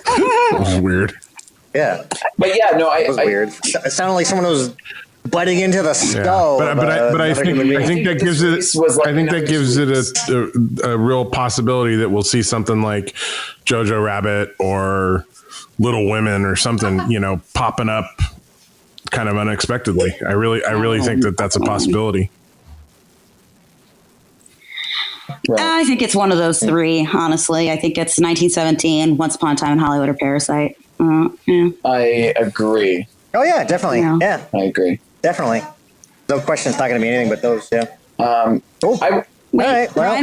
Speaker 3: It was weird.
Speaker 8: Yeah,
Speaker 6: but yeah, no,
Speaker 8: it was weird. It sounded like someone was butting into the stove.
Speaker 3: But I think that gives it a real possibility that we'll see something like Jojo Rabbit or Little Women or something, popping up kind of unexpectedly. I really think that that's a possibility.
Speaker 7: Right. I think it's one of those three, honestly. I think it's 1917, Once Upon a Time in Hollywood, or Parasite. Yeah.
Speaker 6: I agree.
Speaker 8: Oh, yeah, definitely. Yeah.
Speaker 6: I agree.
Speaker 8: Definitely. No question, it's not going to be anything but those, yeah.
Speaker 7: Ryan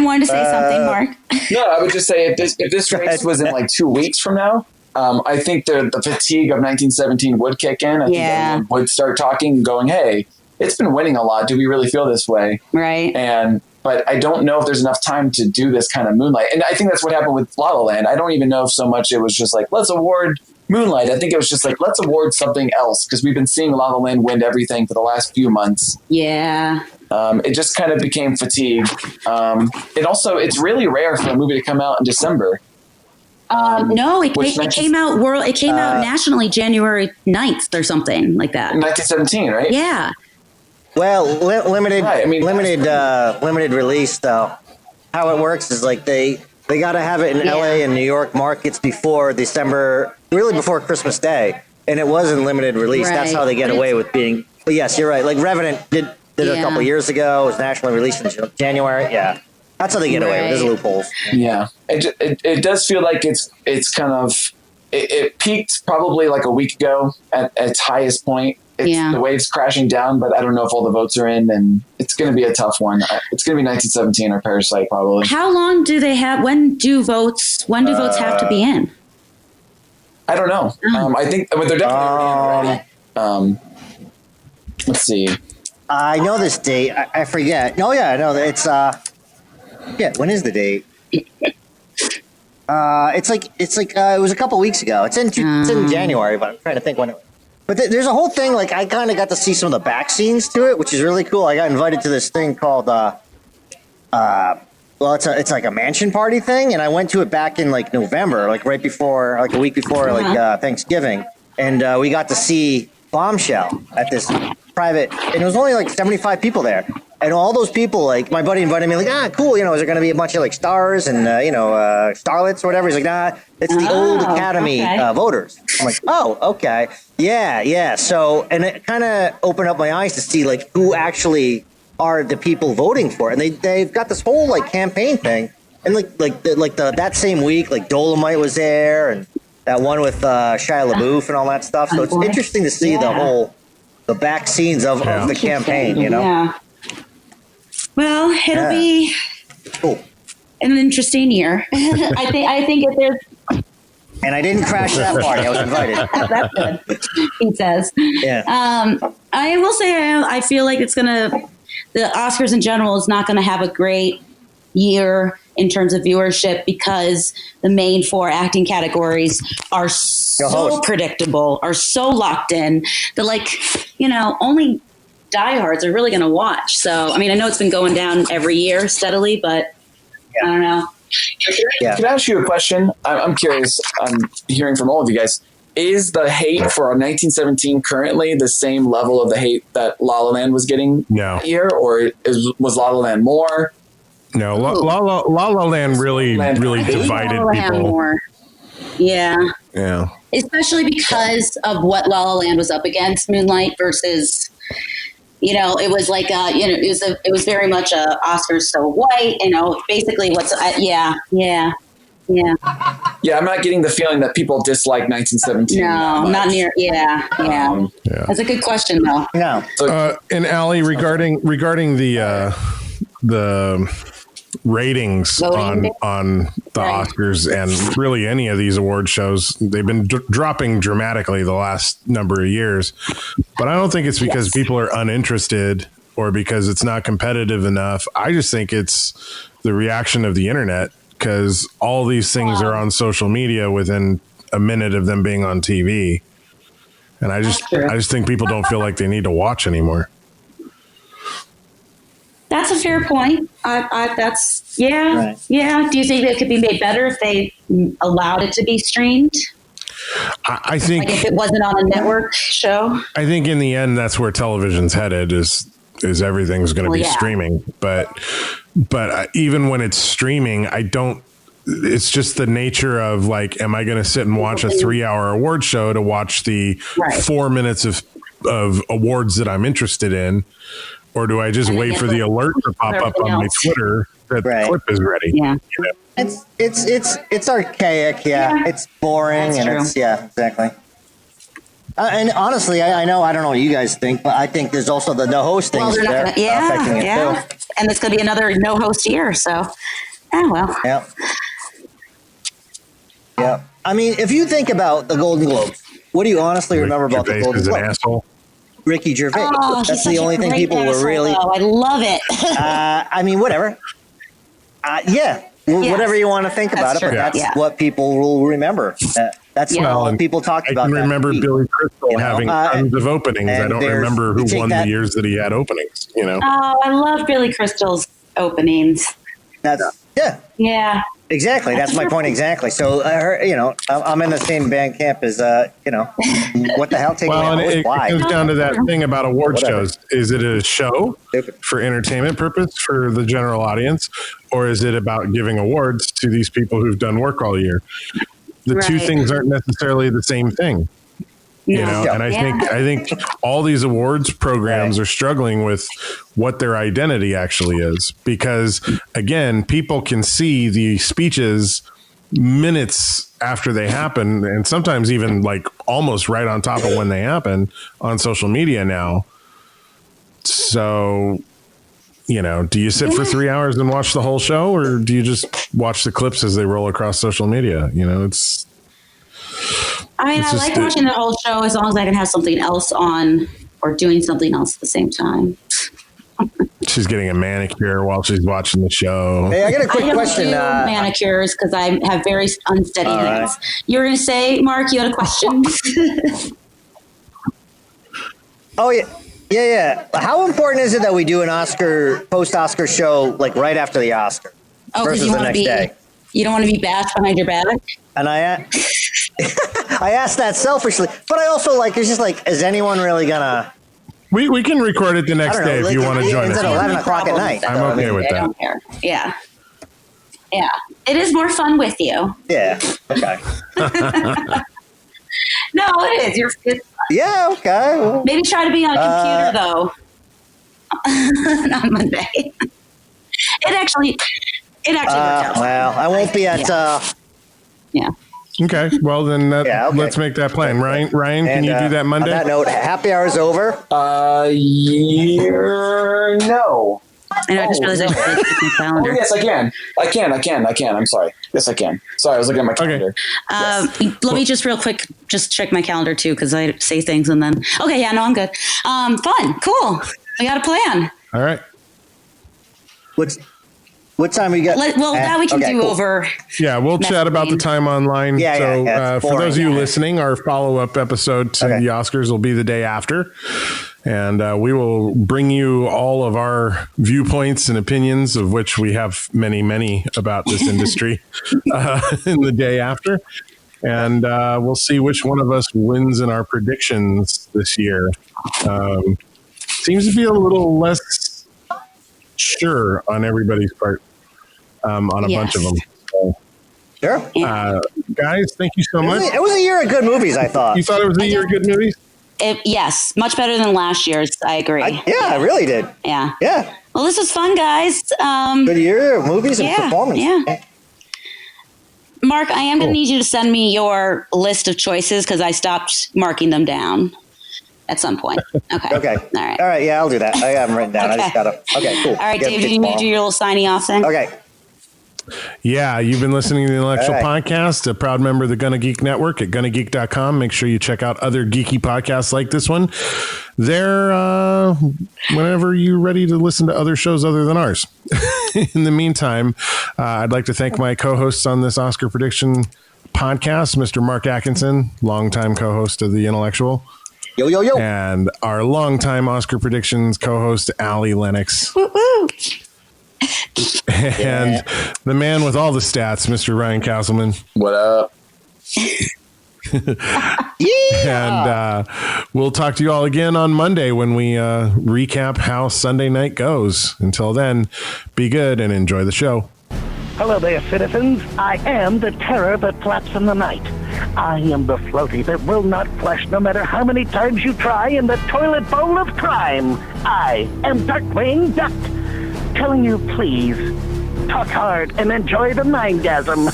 Speaker 7: wanted to say something, Mark.
Speaker 6: No, I would just say if this race was in like 2 weeks from now, I think the fatigue of 1917 would kick in. I think everyone would start talking and going, hey, it's been winning a lot. Do we really feel this way?
Speaker 7: Right.
Speaker 6: But I don't know if there's enough time to do this kind of Moonlight. And I think that's what happened with La La Land. I don't even know if so much it was just like, let's award Moonlight. I think it was just like, let's award something else, because we've been seeing La La Land win everything for the last few months.
Speaker 7: Yeah.
Speaker 6: It just kind of became fatigue. It's really rare for a movie to come out in December.
Speaker 7: No, it came out nationally January 9th or something like that.
Speaker 6: 1917, right?
Speaker 7: Yeah.
Speaker 8: Well, limited release though. How it works is like they got to have it in LA and New York markets before December, really before Christmas Day, and it was in limited release. Right. That's how they get away with being. But yes, you're right. Like Revenant did it a couple years ago. It was nationally released in January. Yeah, that's how they get away with. There's loopholes.
Speaker 6: Yeah, it does feel like it's kind of it peaked probably like a week ago at its highest point. The wave's crashing down, but I don't know if all the votes are in, and it's going to be a tough one. It's going to be 1917 or Parasite, probably.
Speaker 7: How long do they have? When do votes have to be in?
Speaker 6: I don't know. I think they're definitely already in. Let's see.
Speaker 8: I know this date. I forget. Oh yeah, I know that it's. When is the date? It's like it was a couple weeks ago. It's in January, but I'm trying to think when it. But there's a whole thing, like I kind of got to see some of the back scenes to it, which is really cool. I got invited to this thing called, it's like a mansion party thing, and I went to it back in like November, like right before, like a week before, Thanksgiving, and we got to see Bombshell at this private, and it was only like 75 people there, and all those people, like my buddy invited me, like, cool, is there going to be a bunch of like stars and starlets or whatever? He's like, nah, it's the old Academy voters. I'm like, oh, okay. Yeah. So, and it kind of opened up my eyes to see like who actually are the people voting for it. And they've got this whole like campaign thing. And that same week, like Dolomite was there and that one with Shia LaBeouf and all that stuff. So it's interesting to see the back scenes of the campaign,
Speaker 7: Yeah. Well, it'll be an interesting year. I think if there's.
Speaker 8: And I didn't crash that party. I was invited.
Speaker 7: That's good, he says.
Speaker 8: Yeah.
Speaker 7: I will say I feel like the Oscars in general is not going to have a great year in terms of viewership because the main four acting categories are so predictable, are so locked in that only diehards are really going to watch. So, I mean, I know it's been going down every year steadily, but I don't know.
Speaker 6: Can I ask you a question? I'm curious. I'm hearing from all of you guys. is the hate for 1917 currently the same level of the hate that La La Land was getting here, or was La La Land more?
Speaker 3: No, La La Land really divided people.
Speaker 7: More. Yeah.
Speaker 3: Yeah.
Speaker 7: Especially because of what La La Land was up against, Moonlight versus, it was like, it was very much a Oscars so white, basically yeah. Yeah,
Speaker 6: I'm not getting the feeling that people dislike 1917.
Speaker 7: No, not near. Yeah. That's a good question, though.
Speaker 8: No.
Speaker 3: And Allie, regarding the ratings on the Oscars and really any of these award shows, they've been dropping dramatically the last number of years. But I don't think it's because people are uninterested or because it's not competitive enough. I just think it's the reaction of the internet, because all these things are on social media within a minute of them being on TV. And I just think people don't feel like they need to watch anymore.
Speaker 7: That's a fair point. That's
Speaker 8: Right.
Speaker 7: Yeah. Do you think it could be made better if they allowed it to be streamed?
Speaker 3: I think
Speaker 7: like if it wasn't on a network show. I
Speaker 3: think in the end, that's where television's headed. Is everything's going to be streaming, but even when it's streaming, it's just the nature of like, am I going to sit and watch a 3-hour award show to watch the 4 minutes of awards that I'm interested in? Or do I just wait for the alert to pop up on my Twitter that the clip is ready?
Speaker 7: Yeah.
Speaker 8: It's archaic. Yeah. It's boring. It's exactly. And honestly, I know, I don't know what you guys think, but I think there's also the no host things affecting it too.
Speaker 7: And it's going to be another no host year. So, well.
Speaker 8: Yeah. I mean, if you think about the Golden Globes, what do you honestly remember about the Golden Globes?
Speaker 3: An asshole.
Speaker 8: Ricky Gervais.
Speaker 7: Oh,
Speaker 8: that's the only thing people were really.
Speaker 7: I love it.
Speaker 8: I mean, whatever. Whatever you want to think about it, but that's what people will remember. That's what people talked about.
Speaker 3: I can remember Billy Crystal having tons of openings. I don't remember who won the years that he had openings.
Speaker 7: Oh, I love Billy Crystal's openings. Yeah.
Speaker 8: Exactly. That's my point. Exactly. So I'm in the same band camp as what the hell?
Speaker 3: It comes down to that thing about award shows. Is it a show for entertainment purpose for the general audience, or is it about giving awards to these people who've done work all year? The two things aren't necessarily the same thing. And I think all these awards programs are struggling with what their identity actually is, because again, people can see the speeches minutes after they happen, and sometimes even like almost right on top of when they happen on social media now. So, do you sit for 3 hours and watch the whole show, or do you just watch the clips as they roll across social media?
Speaker 7: I like watching the whole show as long as I can have something else on or doing something else at the same time.
Speaker 3: She's getting a manicure while she's watching the show.
Speaker 8: Hey, I got a quick question.
Speaker 7: Manicures because I have very unsteady hands. You were going to say, Mark, you had a question?
Speaker 8: Oh, yeah. Yeah. How important is it that we do an post-Oscar show like right after the Oscar versus the next day?
Speaker 7: You don't want to be bashed behind your back?
Speaker 8: And I asked that selfishly, but I also it's just is anyone really gonna?
Speaker 3: We can record it the next day if you want to join us.
Speaker 8: It's at 11 o'clock at night.
Speaker 3: I'm okay with that.
Speaker 7: I don't care. Yeah. It is more fun with you.
Speaker 8: Yeah. Okay.
Speaker 7: No, it is. It's fun.
Speaker 8: Yeah. Okay. Well,
Speaker 7: maybe try to be on a computer though. On Monday. It actually worked out.
Speaker 8: Well, I won't be at.
Speaker 7: Yeah.
Speaker 3: Okay. Well, then let's make that plan. Ryan, can you do that Monday?
Speaker 8: On that note, happy hour's over.
Speaker 6: No.
Speaker 7: I just realized I should check my calendar.
Speaker 6: Oh, yes, I can. I'm sorry. Yes, I can. Sorry, I was looking at my calendar.
Speaker 7: Okay. Let me just real quick just check my calendar too, because I say things and then. Okay, yeah, no, I'm good. Fun, cool. We got a plan.
Speaker 3: All right.
Speaker 8: What time we got?
Speaker 7: Now we can do over.
Speaker 3: Yeah, we'll chat about the time online. For those of you listening, our follow-up episode to the Oscars will be the day after. And we will bring you all of our viewpoints and opinions, of which we have many, many about this industry in the day after. And we'll see which one of us wins in our predictions this year. Seems to be a little less sure on everybody's part on a bunch of them. So,
Speaker 8: sure.
Speaker 3: Guys, thank you so much.
Speaker 8: It was a year of good movies, I thought.
Speaker 3: You thought it was a year of good movies?
Speaker 7: Yes, much better than last year's. I agree.
Speaker 8: I really did.
Speaker 7: Yeah.
Speaker 8: Yeah.
Speaker 7: Well, this was fun, guys.
Speaker 8: Good year of movies and performance.
Speaker 7: Yeah. Mark, I am going to need you to send me your list of choices because I stopped marking them down at some point. Okay.
Speaker 8: Okay.
Speaker 7: All
Speaker 8: right. Yeah, I'll do that. I have them written down.
Speaker 7: Okay.
Speaker 8: I just got to. Okay, cool.
Speaker 7: All right, Dave, you need to do your little signing off thing?
Speaker 8: Okay.
Speaker 3: Yeah, you've been listening to the Intellectual Podcast, a proud member of the Gonna Geek Network at GonnaGeek.com. Make sure you check out other geeky podcasts like this one. They're whenever you're ready to listen to other shows other than ours. In the meantime, I'd like to thank my co-hosts on this Oscar prediction podcast, Mr. Mark Atkinson, longtime co-host of the Intellectual.
Speaker 8: Yo, yo, yo.
Speaker 3: And our longtime Oscar predictions co-host, Allie Lennox.
Speaker 7: Woo-woo.
Speaker 3: And the man with all the stats, Mr. Ryan Castleman.
Speaker 6: What up?
Speaker 3: And we'll talk to you all again on Monday when we recap how Sunday night goes. Until then, be good and enjoy the show.
Speaker 9: Hello there, citizens. I am the terror that flaps in the night. I am the floaty that will not flush no matter how many times you try in the toilet bowl of crime. I am Darkwing Duck, telling you please, talk hard and enjoy the mindgasm.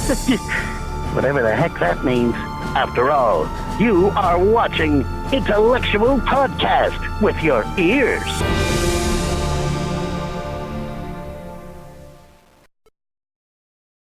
Speaker 9: Whatever the heck that means. After all, you are watching IntelleXual Podcast with your ears.